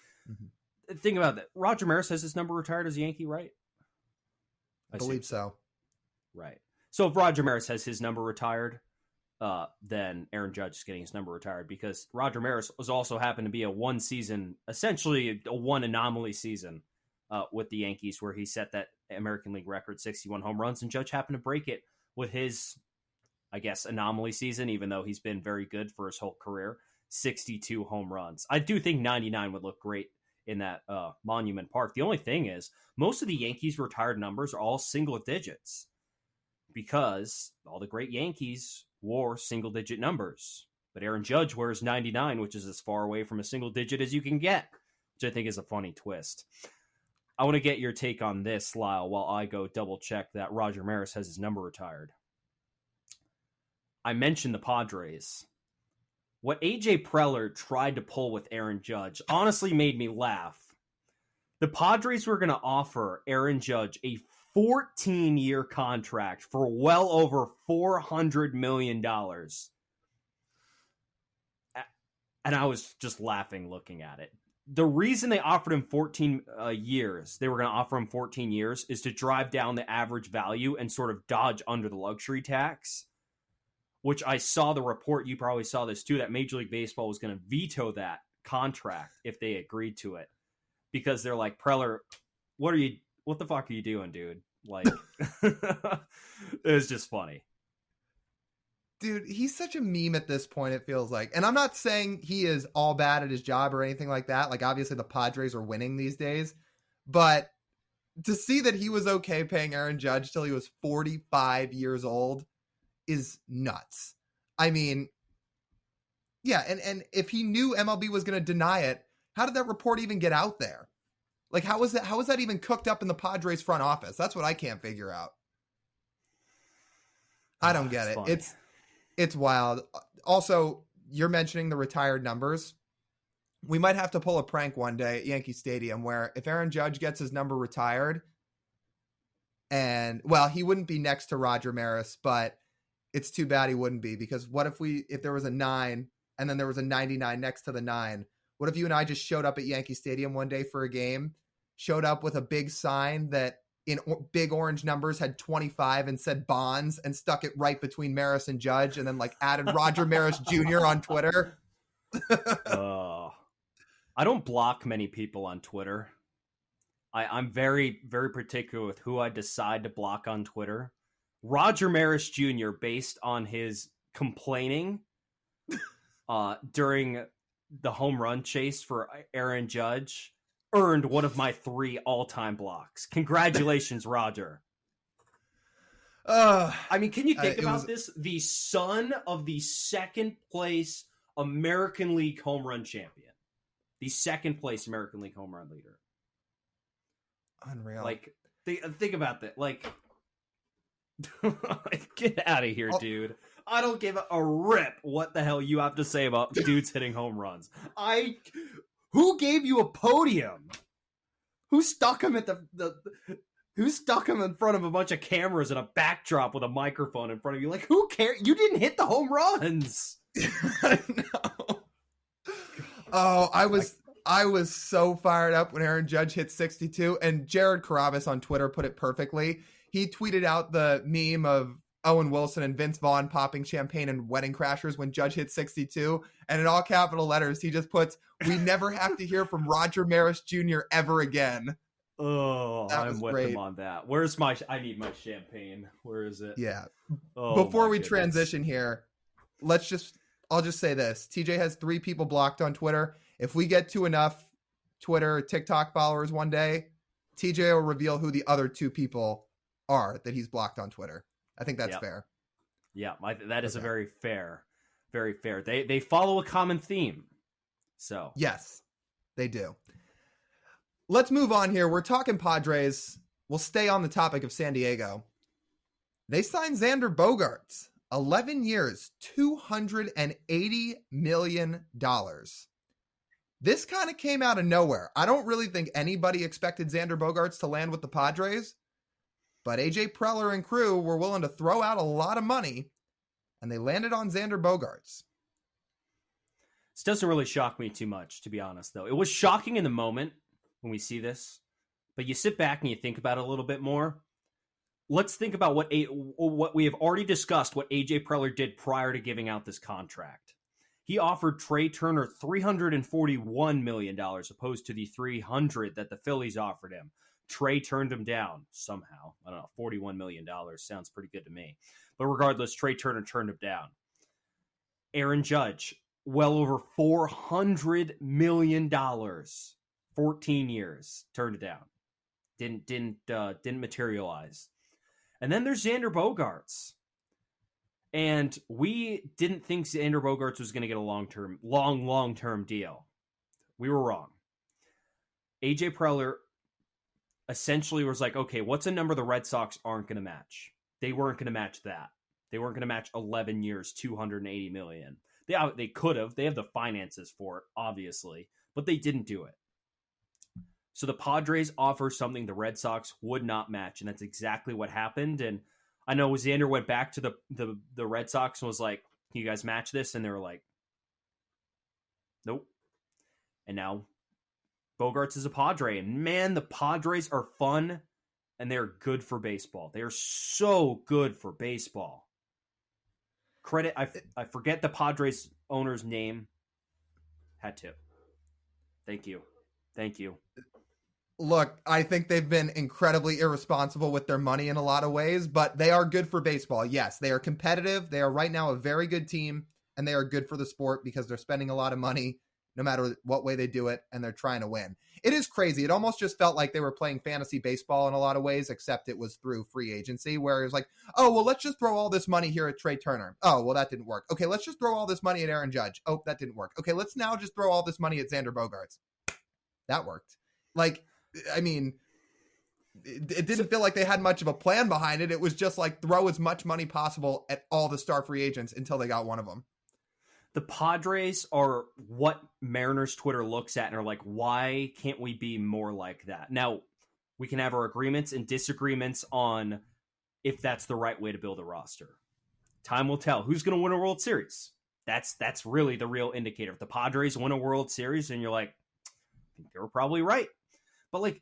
think about that. Roger Maris has his number retired as a Yankee, right? I believe so. Right. So if Roger Maris has his number retired, then Aaron Judge is getting his number retired, because Roger Maris was also happened to be a one season, essentially a one anomaly season with the Yankees, where he set that American League record, 61 home runs, and Judge happened to break it with his, I guess, anomaly season, even though he's been very good for his whole career, 62 home runs. I do think 99 would look great in that Monument Park. The only thing is, most of the Yankees' retired numbers are all single digits, because all the great Yankees wore single-digit numbers. But Aaron Judge wears 99, which is as far away from a single digit as you can get, which I think is a funny twist. I want to get your take on this, Lyle, while I go double-check that Roger Maris has his number retired. I mentioned the Padres. What AJ Preller tried to pull with Aaron Judge honestly made me laugh. The Padres were going to offer Aaron Judge a 14-year contract for well over $400 million. And I was just laughing looking at it. the reason they offered him 14 years, they were going to offer him 14 years, is to drive down the average value and sort of dodge under the luxury tax, which I saw the report, you probably saw this too, that Major League Baseball was going to veto that contract if they agreed to it. Because they're like, Preller, what the fuck are you doing, dude? Like, it was just funny. Dude, he's such a meme at this point, it feels like. And I'm not saying he is all bad at his job or anything like that. Like, obviously the Padres are winning these days. But to see that he was okay paying Aaron Judge till he was 45 years old is nuts. I mean, yeah, and if he knew MLB was going to deny it, how did that report even get out there? Like, how was that even cooked up in the Padres front office? That's what I can't figure out. I don't get it. Funny. It's wild. Also, you're mentioning the retired numbers. We might have to pull a prank one day at Yankee Stadium where if Aaron Judge gets his number retired, and, well, he wouldn't be next to Roger Maris, but it's too bad he wouldn't be, because what if there was a 9 and then there was a 99 next to the 9? What if you and I just showed up at Yankee Stadium one day for a game, showed up with a big sign that in big orange numbers had 25 and said Bonds, and stuck it right between Maris and Judge, and then like added Roger Maris Jr. on Twitter? I don't block many people on Twitter. I'm very, very particular with who I decide to block on Twitter. Roger Maris Jr., based on his complaining during the home run chase for Aaron Judge, earned one of my 3 all-time blocks. Congratulations, Roger. I mean, can you think about this? The son of the second place American League home run champion. The second place American League home run leader. Unreal. Like, think about that. Like, get out of here, dude. I don't give a rip what the hell you have to say about dudes hitting home runs. Who gave you a podium? Who stuck him at who stuck him in front of a bunch of cameras and a backdrop with a microphone in front of you? Like, who cares? You didn't hit the home runs. I know. Oh, I was so fired up when Aaron Judge hit 62, and Jared Carabas on Twitter put it perfectly. He tweeted out the meme of Owen Wilson and Vince Vaughn popping champagne and Wedding Crashers when Judge hit 62. And in all capital letters, he just puts, "We never have to hear from Roger Maris Jr. ever again." Oh, I'm with him on that. I need my champagne. Where is it? Yeah. Oh, before we transition here, I'll just say this. TJ has 3 people blocked on Twitter. If we get to enough Twitter, TikTok followers one day, TJ will reveal who the other 2 people are that he's blocked on Twitter. I think that's fair. Yeah, that is a very fair. They follow a common theme. So yes, they do. Let's move on here. We're talking Padres. We'll stay on the topic of San Diego. They signed Xander Bogaerts, 11 years, $280 million. This kind of came out of nowhere. I don't really think anybody expected Xander Bogaerts to land with the Padres. But AJ Preller and crew were willing to throw out a lot of money, and they landed on Xander Bogaerts. This doesn't really shock me too much, to be honest, though. It was shocking in the moment when we see this, but you sit back and you think about it a little bit more. Let's think about what we have already discussed, what AJ Preller did prior to giving out this contract. He offered Trey Turner $341 million, opposed to the $300 that the Phillies offered him. Trey turned him down somehow. I don't know, $41 million. Sounds pretty good to me. But regardless, Trey Turner turned him down. Aaron Judge, well over $400 million. 14 years, turned it down. Didn't materialize. And then there's Xander Bogaerts. And we didn't think Xander Bogaerts was going to get a long-term deal. We were wrong. AJ Preller essentially was like, okay, what's a number the Red Sox aren't going to match? They weren't going to match that. They weren't going to match 11 years, $280 million. They could have. They have the finances for it, obviously, but they didn't do it. So the Padres offer something the Red Sox would not match, and that's exactly what happened. And I know Xander went back to the Red Sox and was like, can you guys match this? And they were like, nope. And now Bogaerts is a Padre, and man, the Padres are fun, and they're good for baseball. They are so good for baseball. Credit, I forget the Padres owner's name. Hat tip. Thank you. Look, I think they've been incredibly irresponsible with their money in a lot of ways, but they are good for baseball. Yes, they are competitive. They are right now a very good team, and they are good for the sport because they're spending a lot of money no matter what way they do it, and they're trying to win. It is crazy. It almost just felt like they were playing fantasy baseball in a lot of ways, except it was through free agency, where it was like, oh, well, let's just throw all this money here at Trey Turner. Oh, well, that didn't work. Okay, let's just throw all this money at Aaron Judge. Oh, that didn't work. Okay, let's now just throw all this money at Xander Bogaerts. That worked. Like, I mean, it didn't feel like they had much of a plan behind it. It was just like throw as much money possible at all the star free agents until they got one of them. The Padres are what Mariners Twitter looks at and are like, why can't we be more like that? Now, we can have our agreements and disagreements on if that's the right way to build a roster. Time will tell. Who's going to win a World Series? That's really the real indicator. If the Padres win a World Series, and you're like, I think they were probably right. But like,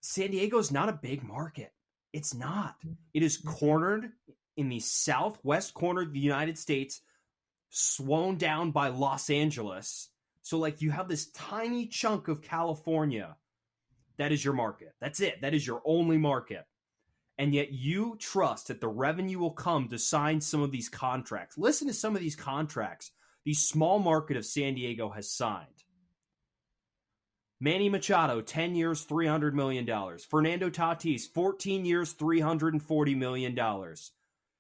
San Diego's not a big market. It's not. It is cornered in the southwest corner of the United States, swoon down by Los Angeles. So like, you have this tiny chunk of California that is your market. That's it. That is your only market. And yet you trust that the revenue will come to sign some of these contracts. Listen to some of these contracts the small market of San Diego has signed. Manny Machado, 10 years, $300 million. Fernando Tatis, 14 years, $340 million.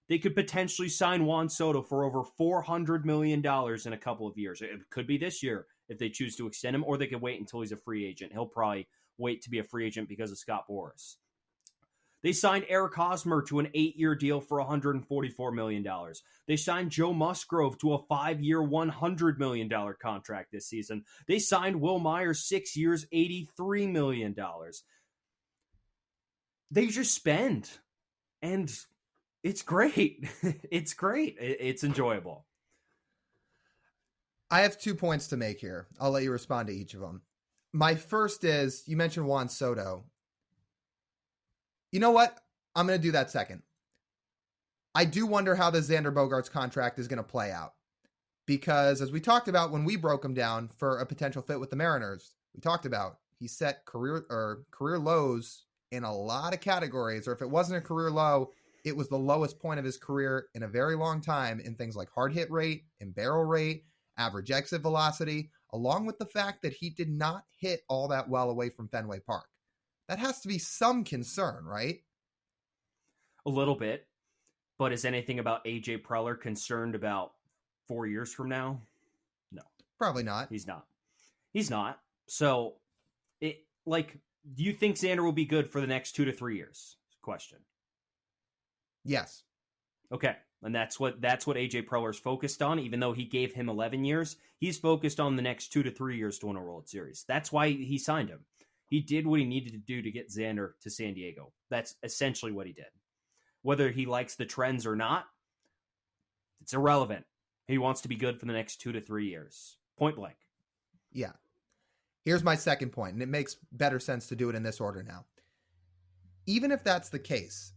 They could potentially sign Juan Soto for over $400 million in a couple of years. It could be this year if they choose to extend him, or they could wait until he's a free agent. He'll probably wait to be a free agent because of Scott Boras. They signed Eric Hosmer to an 8-year deal for $144 million. They signed Joe Musgrove to a 5-year, $100 million contract this season. They signed Will Myers 6 years, $83 million. They just spend. And it's great. It's great. It's enjoyable. I have 2 points to make here. I'll let you respond to each of them. My first is, you mentioned Juan Soto. You know what? I'm going to do that second. I do wonder how the Xander Bogaerts contract is going to play out. Because as we talked about when we broke him down for a potential fit with the Mariners, we talked about he set career lows in a lot of categories. Or if it wasn't a career low, it was the lowest point of his career in a very long time in things like hard hit rate and barrel rate, average exit velocity, along with the fact that he did not hit all that well away from Fenway Park. That has to be some concern, right? A little bit. But is anything about AJ Preller concerned about 4 years from now? No. Probably not. He's not. So, do you think Xander will be good for the next 2 to 3 years? Question. Yes. Okay. And that's what AJ Preller's focused on. Even though he gave him 11 years, he's focused on the next 2 to 3 years to win a World Series. That's why he signed him. He did what he needed to do to get Xander to San Diego. That's essentially what he did. Whether he likes the trends or not, it's irrelevant. He wants to be good for the next 2 to 3 years. Point blank. Yeah. Here's my second point, and it makes better sense to do it in this order now. Even if that's the case,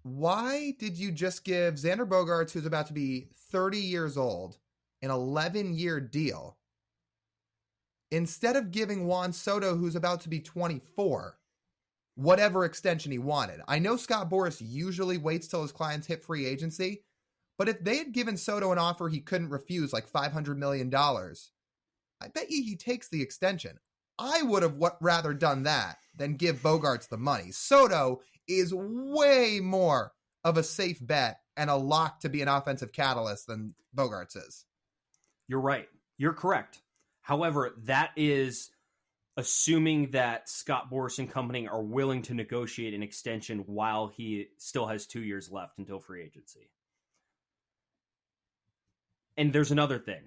why did you just give Xander Bogaerts, who's about to be 30 years old, an 11-year deal, instead of giving Juan Soto, who's about to be 24, whatever extension he wanted? I know Scott Boras usually waits till his clients hit free agency, but if they had given Soto an offer he couldn't refuse, like $500 million, I bet you he takes the extension. I would have rather done that than give Bogaerts the money. Soto is way more of a safe bet and a lock to be an offensive catalyst than Bogaerts is. You're right. You're correct. However, that is assuming that Scott Boras and company are willing to negotiate an extension while he still has 2 years left until free agency. And there's another thing.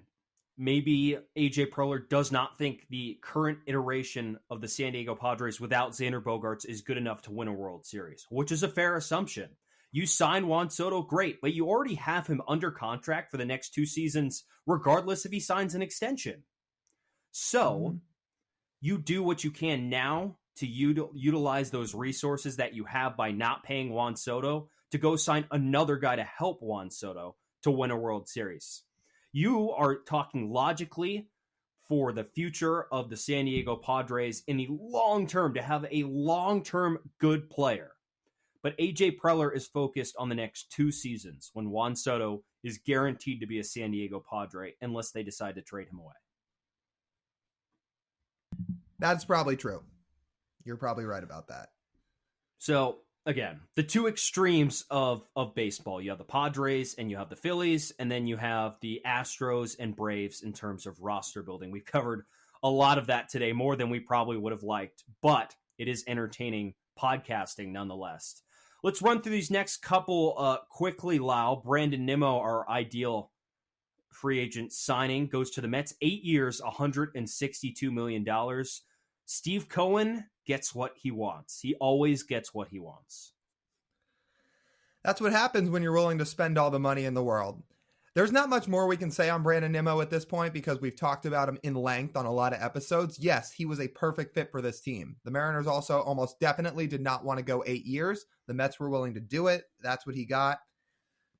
Maybe AJ Preller does not think the current iteration of the San Diego Padres without Xander Bogaerts is good enough to win a World Series, which is a fair assumption. You sign Juan Soto, great, but you already have him under contract for the next 2 seasons, regardless if he signs an extension. So, you do what you can now to utilize those resources that you have by not paying Juan Soto to go sign another guy to help Juan Soto to win a World Series. You are talking logically for the future of the San Diego Padres in the long term to have a long-term good player. But AJ Preller is focused on the next 2 seasons when Juan Soto is guaranteed to be a San Diego Padre unless they decide to trade him away. That's probably true. You're probably right about that. So, again, the 2 extremes of baseball. You have the Padres and you have the Phillies, and then you have the Astros and Braves in terms of roster building. We've covered a lot of that today, more than we probably would have liked, but it is entertaining podcasting nonetheless. Let's run through these next couple quickly, Lyle. Brandon Nimmo, our ideal free agent signing, goes to the Mets. 8 years, $162 million. Steve Cohen gets what he wants. He always gets what he wants. That's what happens when you're willing to spend all the money in the world. There's not much more we can say on Brandon Nimmo at this point because we've talked about him in length on a lot of episodes. Yes, he was a perfect fit for this team. The Mariners also almost definitely did not want to go 8 years. The Mets were willing to do it. That's what he got.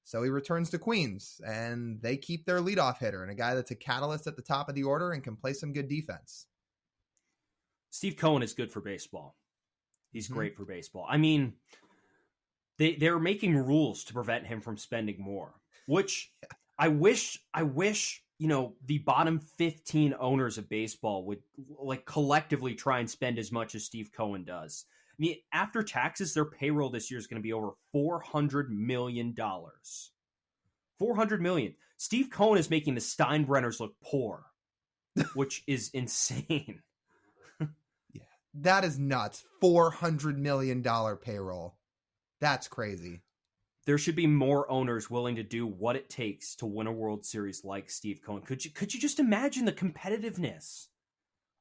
So he returns to Queens, and they keep their leadoff hitter and a guy that's a catalyst at the top of the order and can play some good defense. Steve Cohen is good for baseball. He's great for baseball. I mean, they're making rules to prevent him from spending more, which I wish, the bottom 15 owners of baseball would like collectively try and spend as much as Steve Cohen does. I mean, after taxes, their payroll this year is going to be over $400 million. $400 million. Steve Cohen is making the Steinbrenners look poor, which is insane. That is nuts. $400 million payroll. That's crazy. There should be more owners willing to do what it takes to win a World Series like Steve Cohen. Could you just imagine the competitiveness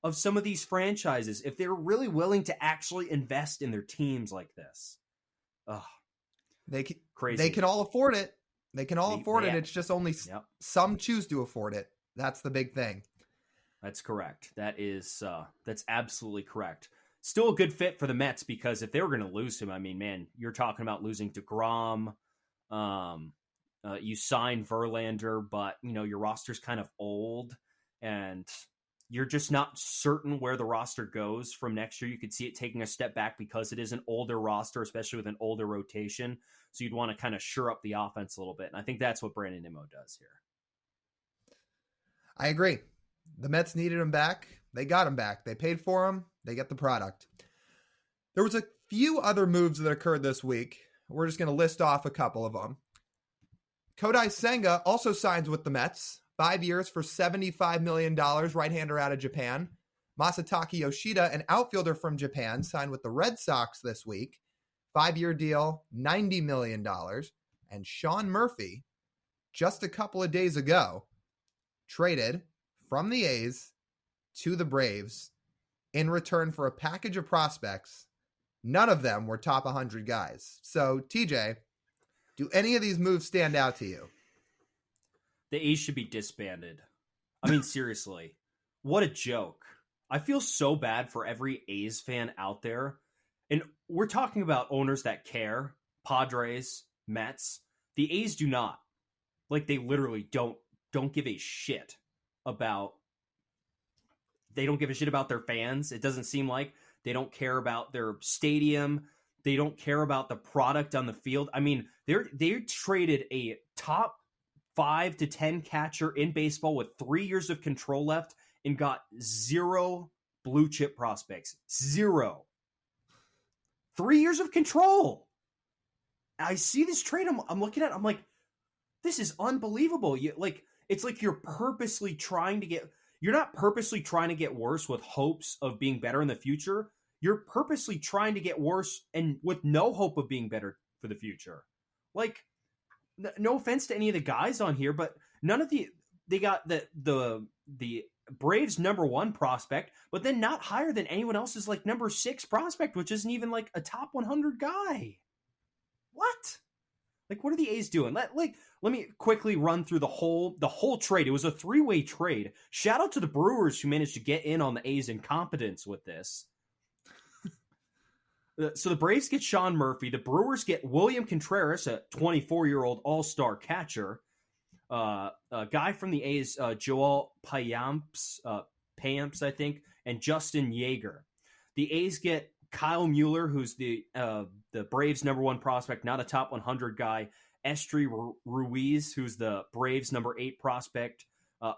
of some of these franchises if they're really willing to actually invest in their teams like this? Ugh. Crazy. They can all afford it. They can all afford it. It's just only some choose to afford it. That's the big thing. That's correct. That's absolutely correct. Still a good fit for the Mets because if they were going to lose him, I mean, man, you're talking about losing DeGrom. You sign Verlander, but your roster's kind of old, and you're just not certain where the roster goes from next year. You could see it taking a step back because it is an older roster, especially with an older rotation. So you'd want to kind of shore up the offense a little bit, and I think that's what Brandon Nimmo does here. I agree. The Mets needed him back. They got him back. They paid for him. They get the product. There was a few other moves that occurred this week. We're just going to list off a couple of them. Kodai Senga also signs with the Mets. 5 years for $75 million, right-hander out of Japan. Masataka Yoshida, an outfielder from Japan, signed with the Red Sox this week. 5-year deal, $90 million. And Sean Murphy, just a couple of days ago, traded from the A's to the Braves in return for a package of prospects. None of them were top 100 guys. So, TJ, do any of these moves stand out to you? The A's should be disbanded. I mean, seriously, what a joke. I feel so bad for every A's fan out there. And we're talking about owners that care. Padres, Mets. The A's do not. Like, they literally don't give a shit about... They don't give a shit about their fans. It doesn't seem like they don't care about their stadium. They don't care about the product on the field. I mean, they traded a top 5 to 10 catcher in baseball with 3 years of control left and got 0 blue chip prospects. 0. 3 years of control. I see this trade. I'm looking at it. I'm like, this is unbelievable. It's like you're purposely trying to get... You're not purposely trying to get worse with hopes of being better in the future. You're purposely trying to get worse and with no hope of being better for the future. Like, no offense to any of the guys on here, but none of they got the Braves number 1 prospect, but then not higher than anyone else's like number 6 prospect, which isn't even like a top 100 guy. What? Like, what are the A's doing? Let me quickly run through the whole trade. It was a 3-way trade. Shout out to the Brewers who managed to get in on the A's incompetence with this. So the Braves get Sean Murphy. The Brewers get William Contreras, a 24-year-old all-star catcher. A guy from the A's, Joel Payamps, I think, and Justin Yeager. The A's get Kyle Mueller, who's the Braves' number 1 prospect, not a top 100 guy. Estri Ruiz, who's the Braves' number 8 prospect.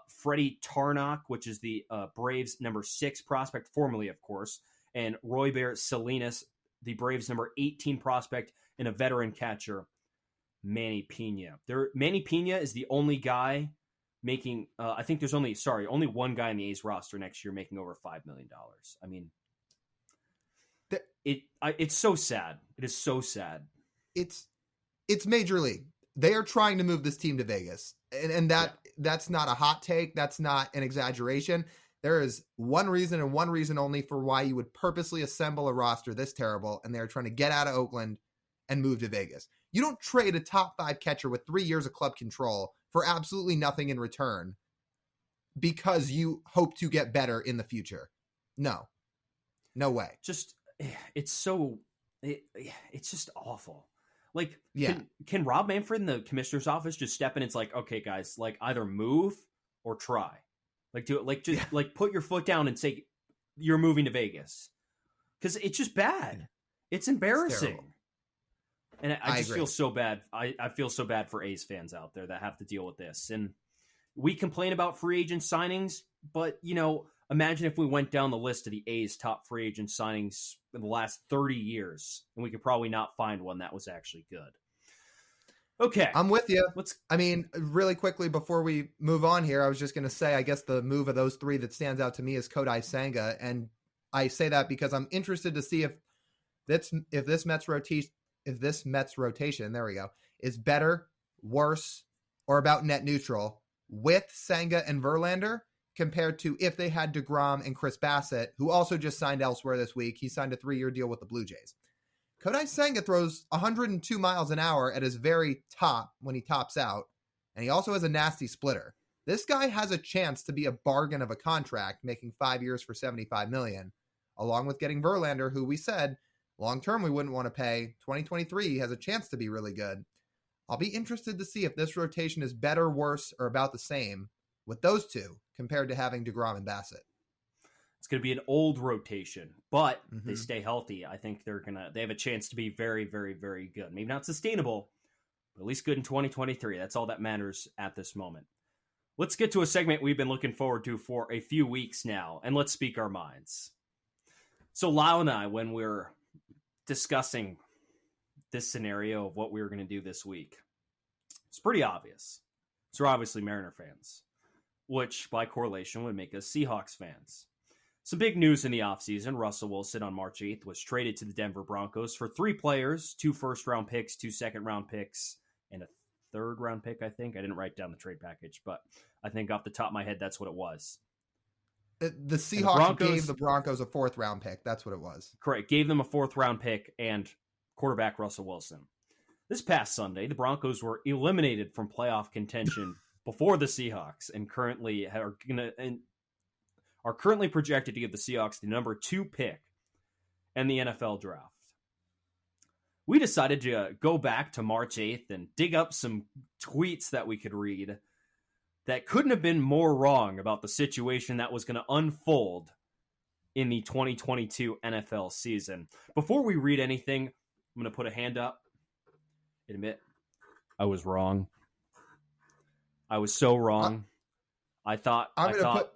Freddie Tarnock, which is the Braves' number 6 prospect, formerly, of course. And Royber Salinas, the Braves' number 18 prospect, and a veteran catcher, Manny Pena. Manny Pena is the only guy making, I think there's only one guy in the A's roster next year making over $5 million. I mean, it's so sad. It is so sad. It's Major League. They are trying to move this team to Vegas. And that's not a hot take. That's not an exaggeration. There is one reason and one reason only for why you would purposely assemble a roster this terrible, and they're trying to get out of Oakland and move to Vegas. You don't trade a top 5 catcher with 3 years of club control for absolutely nothing in return because you hope to get better in the future. No way. It's just awful. Like, can Rob Manfred in the commissioner's office just step in and it's like, okay, guys, like either move or try. Like, do it, like, just like put your foot down and say you're moving to Vegas. Because it's just bad. It's embarrassing. And I just feel so bad. I feel so bad for A's fans out there that have to deal with this. And we complain about free agent signings, but, imagine if we went down the list of the A's top free agent signings in the last 30 years, and we could probably not find one that was actually good. Okay. I'm with you. Really quickly before we move on here, I was just going to say, I guess the move of those 3 that stands out to me is Kodai Senga. And I say that because I'm interested to see if this Mets rotation, there we go, is better, worse, or about net neutral with Senga and Verlander compared to if they had DeGrom and Chris Bassett, who also just signed elsewhere this week. He signed a 3-year deal with the Blue Jays. Kodai Senga throws 102 miles an hour at his very top when he tops out, and he also has a nasty splitter. This guy has a chance to be a bargain of a contract, making 5 years for $75 million, along with getting Verlander, who we said long-term we wouldn't want to pay. 2023 he has a chance to be really good. I'll be interested to see if this rotation is better, worse, or about the same with those 2 compared to having DeGrom and Bassett. It's going to be an old rotation, but they stay healthy. I think they have a chance to be very, very, very good. Maybe not sustainable, but at least good in 2023. That's all that matters at this moment. Let's get to a segment we've been looking forward to for a few weeks now, and let's speak our minds. So Lyle and I, when we're discussing this scenario of what we were going to do this week, it's pretty obvious. So we're obviously Mariner fans, which by correlation would make us Seahawks fans. Some big news in the offseason. Russell Wilson on March 8th was traded to the Denver Broncos for 3 players, 2 first-round picks, 2 second-round picks, and a third-round pick, I think. I didn't write down the trade package, but I think off the top of my head, that's what it was. The Seahawks gave the Broncos a 4th-round pick. That's what it was. Correct. Gave them a 4th-round pick and quarterback Russell Wilson. This past Sunday, the Broncos were eliminated from playoff contention before the Seahawks and currently are currently projected to give the Seahawks the number 2 pick in the NFL draft. We decided to go back to March 8th and dig up some tweets that we could read that couldn't have been more wrong about the situation that was going to unfold in the 2022 NFL season. Before we read anything, I'm going to put a hand up and admit I was wrong. I was so wrong. I thought the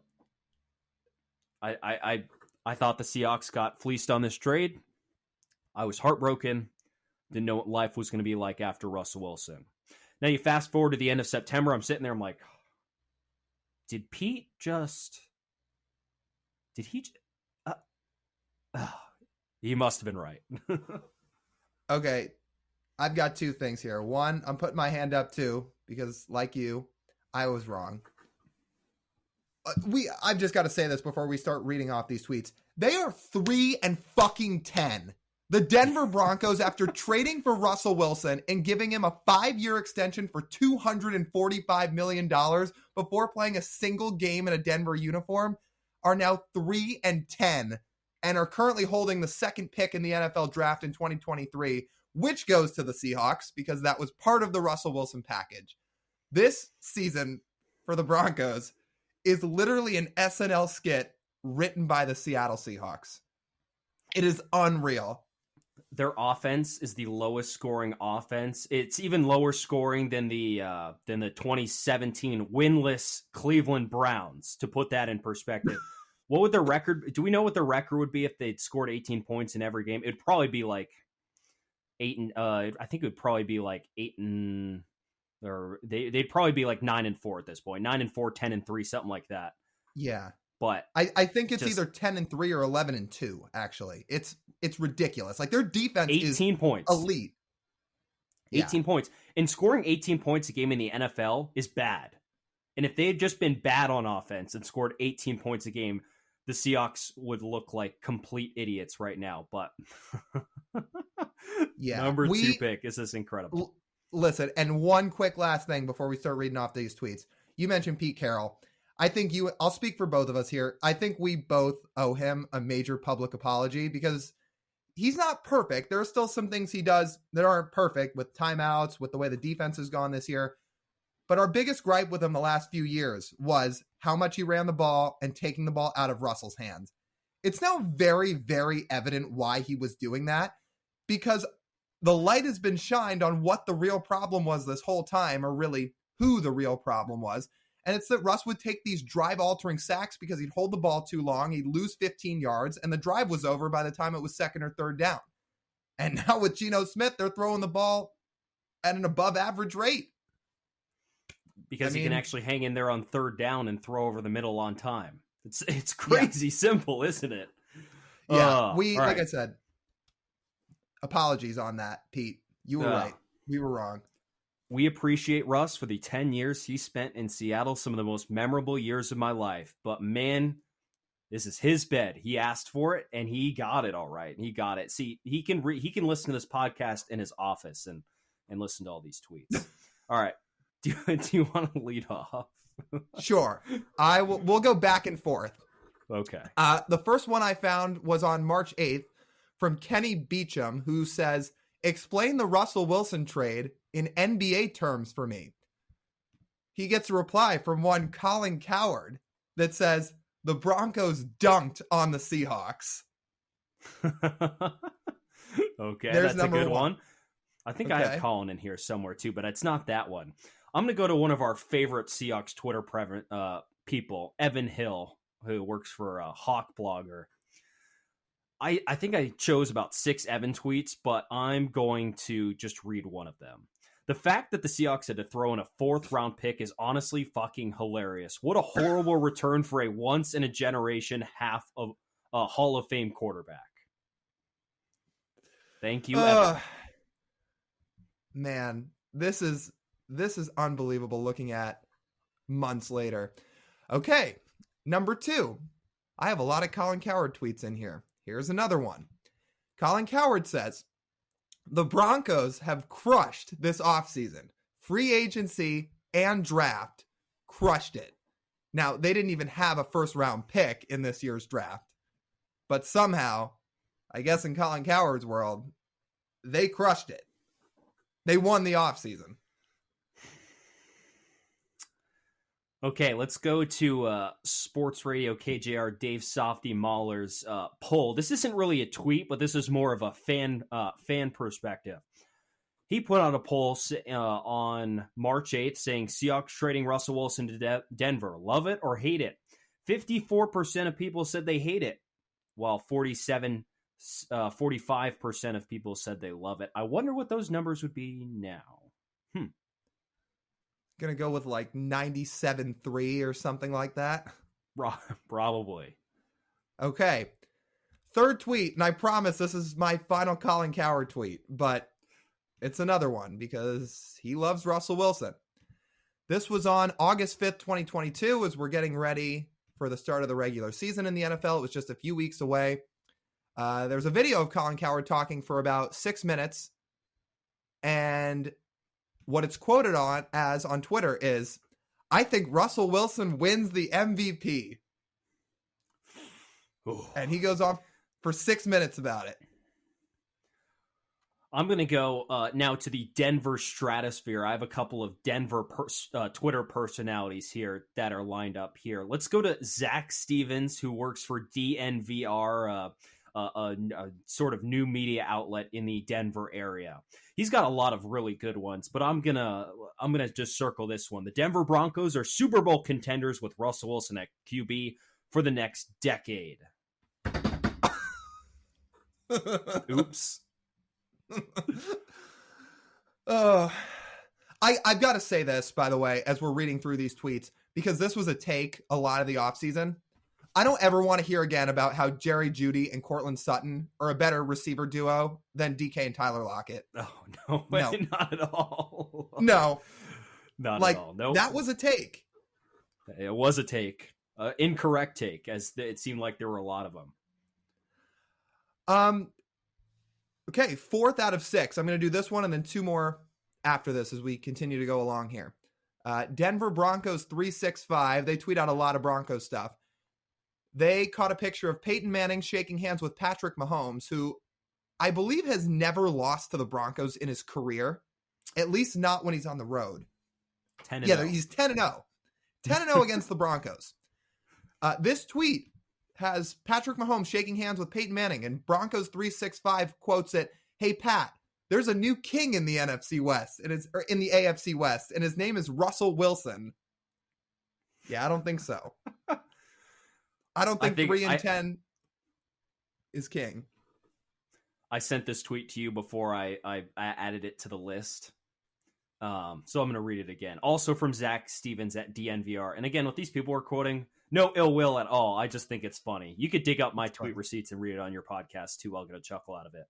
Seahawks got fleeced on this trade. I was heartbroken. Didn't know what life was going to be like after Russell Wilson. Now you fast forward to the end of September. I'm sitting there. I'm like, did Pete just? Did he? He must have been right. Okay, I've got 2 things here. One, I'm putting my hand up too because, like you, I was wrong. I've just got to say this before we start reading off these tweets. They are 3-10 The Denver Broncos, after trading for Russell Wilson and giving him a 5-year extension for $245 million before playing a single game in a Denver uniform, are now 3-10 and are currently holding the second pick in the NFL draft in 2023, which goes to the Seahawks because that was part of the Russell Wilson package. This season for the Broncos is literally an SNL skit written by the Seattle Seahawks. It is unreal. Their offense is the lowest scoring offense. It's even lower scoring than the 2017 winless Cleveland Browns, to put that in perspective. What would their record? Do we know what their record would be if they'd scored 18 points in every game? It'd probably be like 8 and I think it would probably be like 8 and or they'd probably be like 9-4 at this point. 9-4, 10-3, something like that. Yeah. But I think it's either 10-3 or 11-2, actually. It's ridiculous. Like, their defense 18 is points. Elite. 18 points. And scoring 18 points a game in the NFL is bad. And if they had just been bad on offense and scored 18 points a game, the Seahawks would look like complete idiots right now. But yeah, number 2 pick is this incredible. Listen, and one quick last thing before we start reading off these tweets. You mentioned Pete Carroll. I think I'll speak for both of us here. I think we both owe him a major public apology because he's not perfect. There are still some things he does that aren't perfect, with timeouts, with the way the defense has gone this year. But our biggest gripe with him the last few years was how much he ran the ball and taking the ball out of Russell's hands. It's now very, very evident why he was doing that, because the light has been shined on what the real problem was this whole time, or really who the real problem was. And it's that Russ would take these drive-altering sacks because he'd hold the ball too long, he'd lose 15 yards, and the drive was over by the time it was second or third down. And now with Geno Smith, they're throwing the ball at an above-average rate. Because he can actually hang in there on third down and throw over the middle on time. It's crazy simple, isn't it? Yeah, like I said, apologies on that, Pete. You were right. We were wrong. We appreciate Russ for the 10 years he spent in Seattle, some of the most memorable years of my life. But man, this is his bed. He asked for it, and he got it all right. He got it. See, he can listen to this podcast in his office and listen to all these tweets. All right. Do you want to lead off? Sure. We'll go back and forth. Okay. The first one I found was on March 8th from Kenny Beecham, who says, "Explain the Russell Wilson trade in NBA terms for me." He gets a reply from one Colin Coward that says, "The Broncos dunked on the Seahawks." Okay, that's a good one. I think I have Colin in here somewhere too, but it's not that one. I'm going to go to one of our favorite Seahawks Twitter people, Evan Hill, who works for a Hawk blogger. I think I chose about 6 Evan tweets, but I'm going to just read one of them. The fact that the Seahawks had to throw in a 4th-round pick is honestly fucking hilarious. What a horrible return for a once-in-a-generation half of a Hall of Fame quarterback. Thank you, Evan. Man, this is unbelievable looking at months later. Okay, number 2. I have a lot of Colin Coward tweets in here. Here's another one. Colin Coward says, "The Broncos have crushed this offseason. Free agency and draft. Crushed it." Now, they didn't even have a 1st-round pick in this year's draft. But somehow, I guess in Colin Coward's world, they crushed it. They won the offseason. Okay, let's go to Sports Radio KJR Dave Softy Mahler's poll. This isn't really a tweet, but this is more of a fan perspective. He put out a poll on March 8th saying, "Seahawks trading Russell Wilson to Denver. Love it or hate it?" 54% of people said they hate it, while 45% of people said they love it. I wonder what those numbers would be now. Gonna go with like 97.3 or something like that. Probably. Okay. 3rd tweet, and I promise this is my final Colin Coward tweet, but it's another one because he loves Russell Wilson. This was on August 5th, 2022, as we're getting ready for the start of the regular season in the NFL. It was just a few weeks away. There's a video of Colin Cowherd talking for about 6 minutes. And what it's quoted on Twitter is, I think Russell Wilson wins the MVP. Ooh. And he goes on for 6 minutes about it. I'm going to go now to the Denver stratosphere. I have a couple of Denver Twitter personalities here that are lined up here. Let's go to Zach Stevens, who works for DNVR, a sort of new media outlet in the Denver area. He's got a lot of really good ones, but I'm gonna just circle this one. The Denver Broncos are Super Bowl contenders with Russell Wilson at QB for the next decade. Oops. I've got to say this, by the way, as we're reading through these tweets, because this was a take a lot of the offseason. I don't ever want to hear again about how Jerry Jeudy and Cortland Sutton are a better receiver duo than DK and Tyler Lockett. Oh, no, not at all. No. Not at all. No. That was a take. It was a take. Incorrect take, as it seemed like there were a lot of them. Okay, 4th out of 6. I'm going to do this one and then 2 more after this as we continue to go along here. Denver Broncos 365. They tweet out a lot of Broncos stuff. They caught a picture of Peyton Manning shaking hands with Patrick Mahomes, who I believe has never lost to the Broncos in his career, at least not when he's on the road. 10-0. Yeah, he's 10-0. 10-0 against the Broncos. This tweet has Patrick Mahomes shaking hands with Peyton Manning, and Broncos 365 quotes it, "Hey, Pat, there's a new king in the NFC West, or in the AFC West, and his name is Russell Wilson." Yeah, I don't think so. I don't think 3-10 is king. I sent this tweet to you before I added it to the list. So I'm going to read it again. Also from Zach Stevens at DNVR. And again, what these people are quoting, no ill will at all. I just think it's funny. You could dig up my tweet receipts and read it on your podcast too. I'll get a chuckle out of it.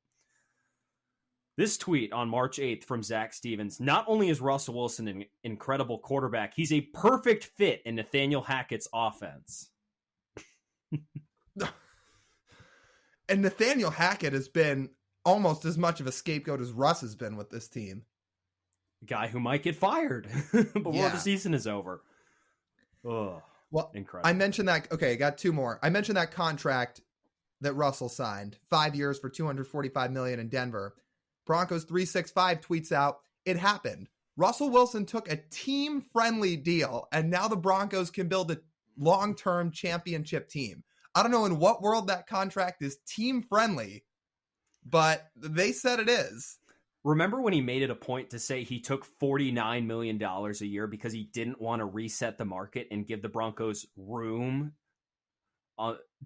This tweet on March 8th from Zach Stevens. Not only is Russell Wilson an incredible quarterback, he's a perfect fit in Nathaniel Hackett's offense. And Nathaniel Hackett has been almost as much of a scapegoat as Russ has been with this team. Guy who might get fired before the season is over. Oh, well, incredible. I mentioned that. Okay, I got 2 more. I mentioned that contract that Russell signed, 5 years for $245 million in Denver. Broncos 365 tweets out, "It happened. Russell Wilson took a team-friendly deal, and now the Broncos can build a long-term championship team." I don't know in what world that contract is team-friendly, but they said it is. Remember when he made it a point to say he took $49 million a year because he didn't want to reset the market and give the Broncos room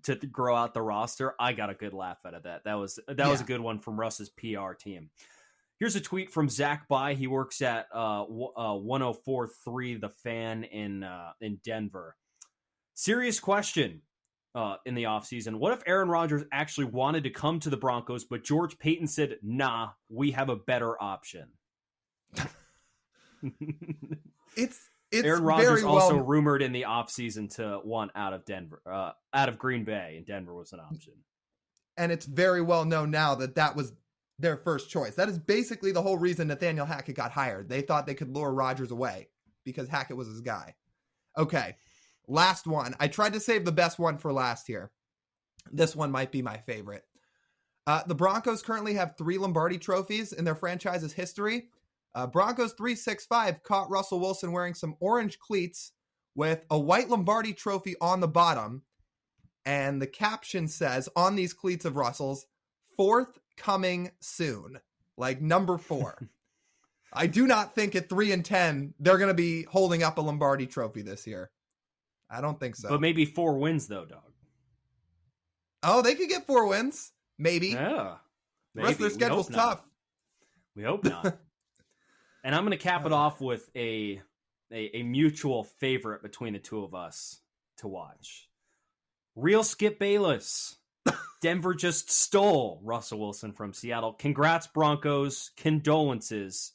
to grow out the roster? I got a good laugh out of that. That was a good one from Russ's PR team. Here's a tweet from Zach Bai. He works at 1043 The Fan in Denver. Serious question in the offseason. What if Aaron Rodgers actually wanted to come to the Broncos, but George Paton said, "Nah, we have a better option"? It's Aaron Rodgers also rumored in the offseason to want out of Denver, out of Green Bay, and Denver was an option. And it's very well known now that was their first choice. That is basically the whole reason Nathaniel Hackett got hired. They thought they could lure Rodgers away because Hackett was his guy. Okay, last one. I tried to save the best one for last here. This one might be my favorite. The Broncos currently have 3 Lombardi trophies in their franchise's history. Broncos 365 caught Russell Wilson wearing some orange cleats with a white Lombardi trophy on the bottom. And the caption says, on these cleats of Russell's, "4th coming soon." Like number 4. I do not think at 3-10, they're going to be holding up a Lombardi trophy this year. I don't think so. But maybe 4 wins though, dog. Oh, they could get 4 wins. Maybe. Yeah. The rest of their schedule's tough. We hope not. And I'm going to cap it off with a mutual favorite between the two of us to watch. Real Skip Bayless. Denver just stole Russell Wilson from Seattle. Congrats, Broncos. Condolences,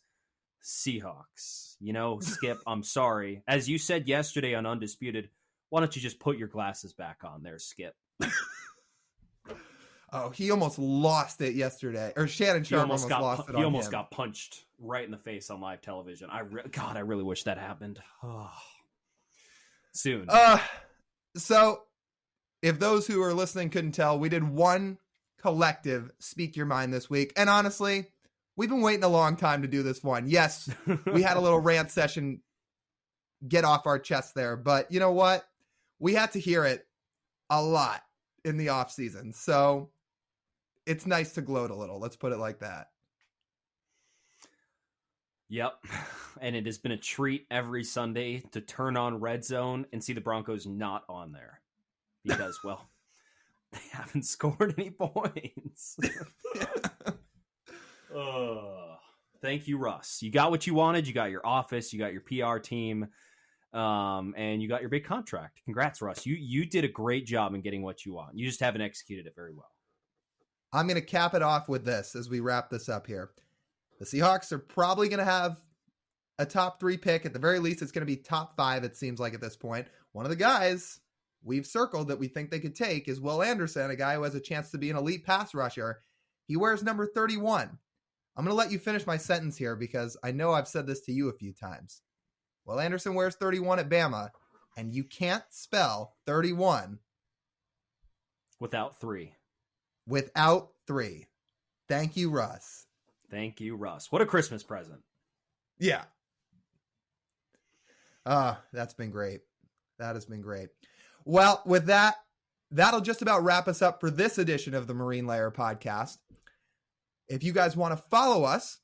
Seahawks. You know, Skip, I'm sorry. As you said yesterday on Undisputed, why don't you just put your glasses back on there, Skip? Oh, he almost lost it yesterday. Or Shannon Sharp almost lost it on him. He almost got punched right in the face on live television. God, I really wish that happened. Oh. Soon. So, if those who are listening couldn't tell, we did one collective Speak Your Mind this week. And honestly, we've been waiting a long time to do this one. Yes, we had a little rant session get off our chest there. But you know what? We had to hear it a lot in the offseason. So, it's nice to gloat a little. Let's put it like that. Yep. And it has been a treat every Sunday to turn on Red Zone and see the Broncos not on there. Because, well, they haven't scored any points. Thank you, Russ. You got what you wanted. You got your office. You got your PR team. And you got your big contract. Congrats, Russ. You did a great job in getting what you want. You just haven't executed it very well. I'm going to cap it off with this as we wrap this up here. The Seahawks are probably going to have a top 3 pick. At the very least, it's going to be top 5, it seems like at this point. One of the guys we've circled that we think they could take is Will Anderson, a guy who has a chance to be an elite pass rusher. He wears number 31. I'm going to let you finish my sentence here because I know I've said this to you a few times. Will Anderson wears 31 at Bama, and you can't spell 31 without 3. Without 3. Thank you, Russ. Thank you, Russ. What a Christmas present. Yeah. That's been great. That has been great. Well, with that, that'll just about wrap us up for this edition of the Marine Layer podcast. If you guys want to follow us,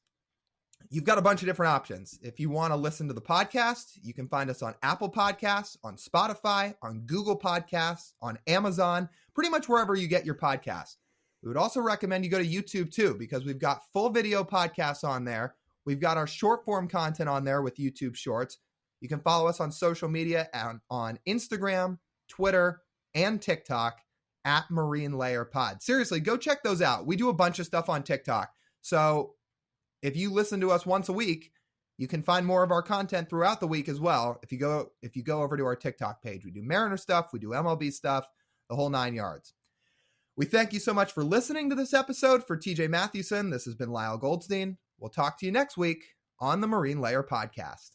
you've got a bunch of different options. If you want to listen to the podcast, you can find us on Apple Podcasts, on Spotify, on Google Podcasts, on Amazon, pretty much wherever you get your podcasts. We would also recommend you go to YouTube too, because we've got full video podcasts on there. We've got our short form content on there with YouTube Shorts. You can follow us on social media on Instagram, Twitter, and TikTok at Marine Layer Pod. Seriously, go check those out. We do a bunch of stuff on TikTok. So if you listen to us once a week, you can find more of our content throughout the week as well. If you go over to our TikTok page, we do Mariner stuff, we do MLB stuff, the whole 9 yards. We thank you so much for listening to this episode. For TJ Mathewson, this has been Lyle Goldstein. We'll talk to you next week on the Marine Layer Podcast.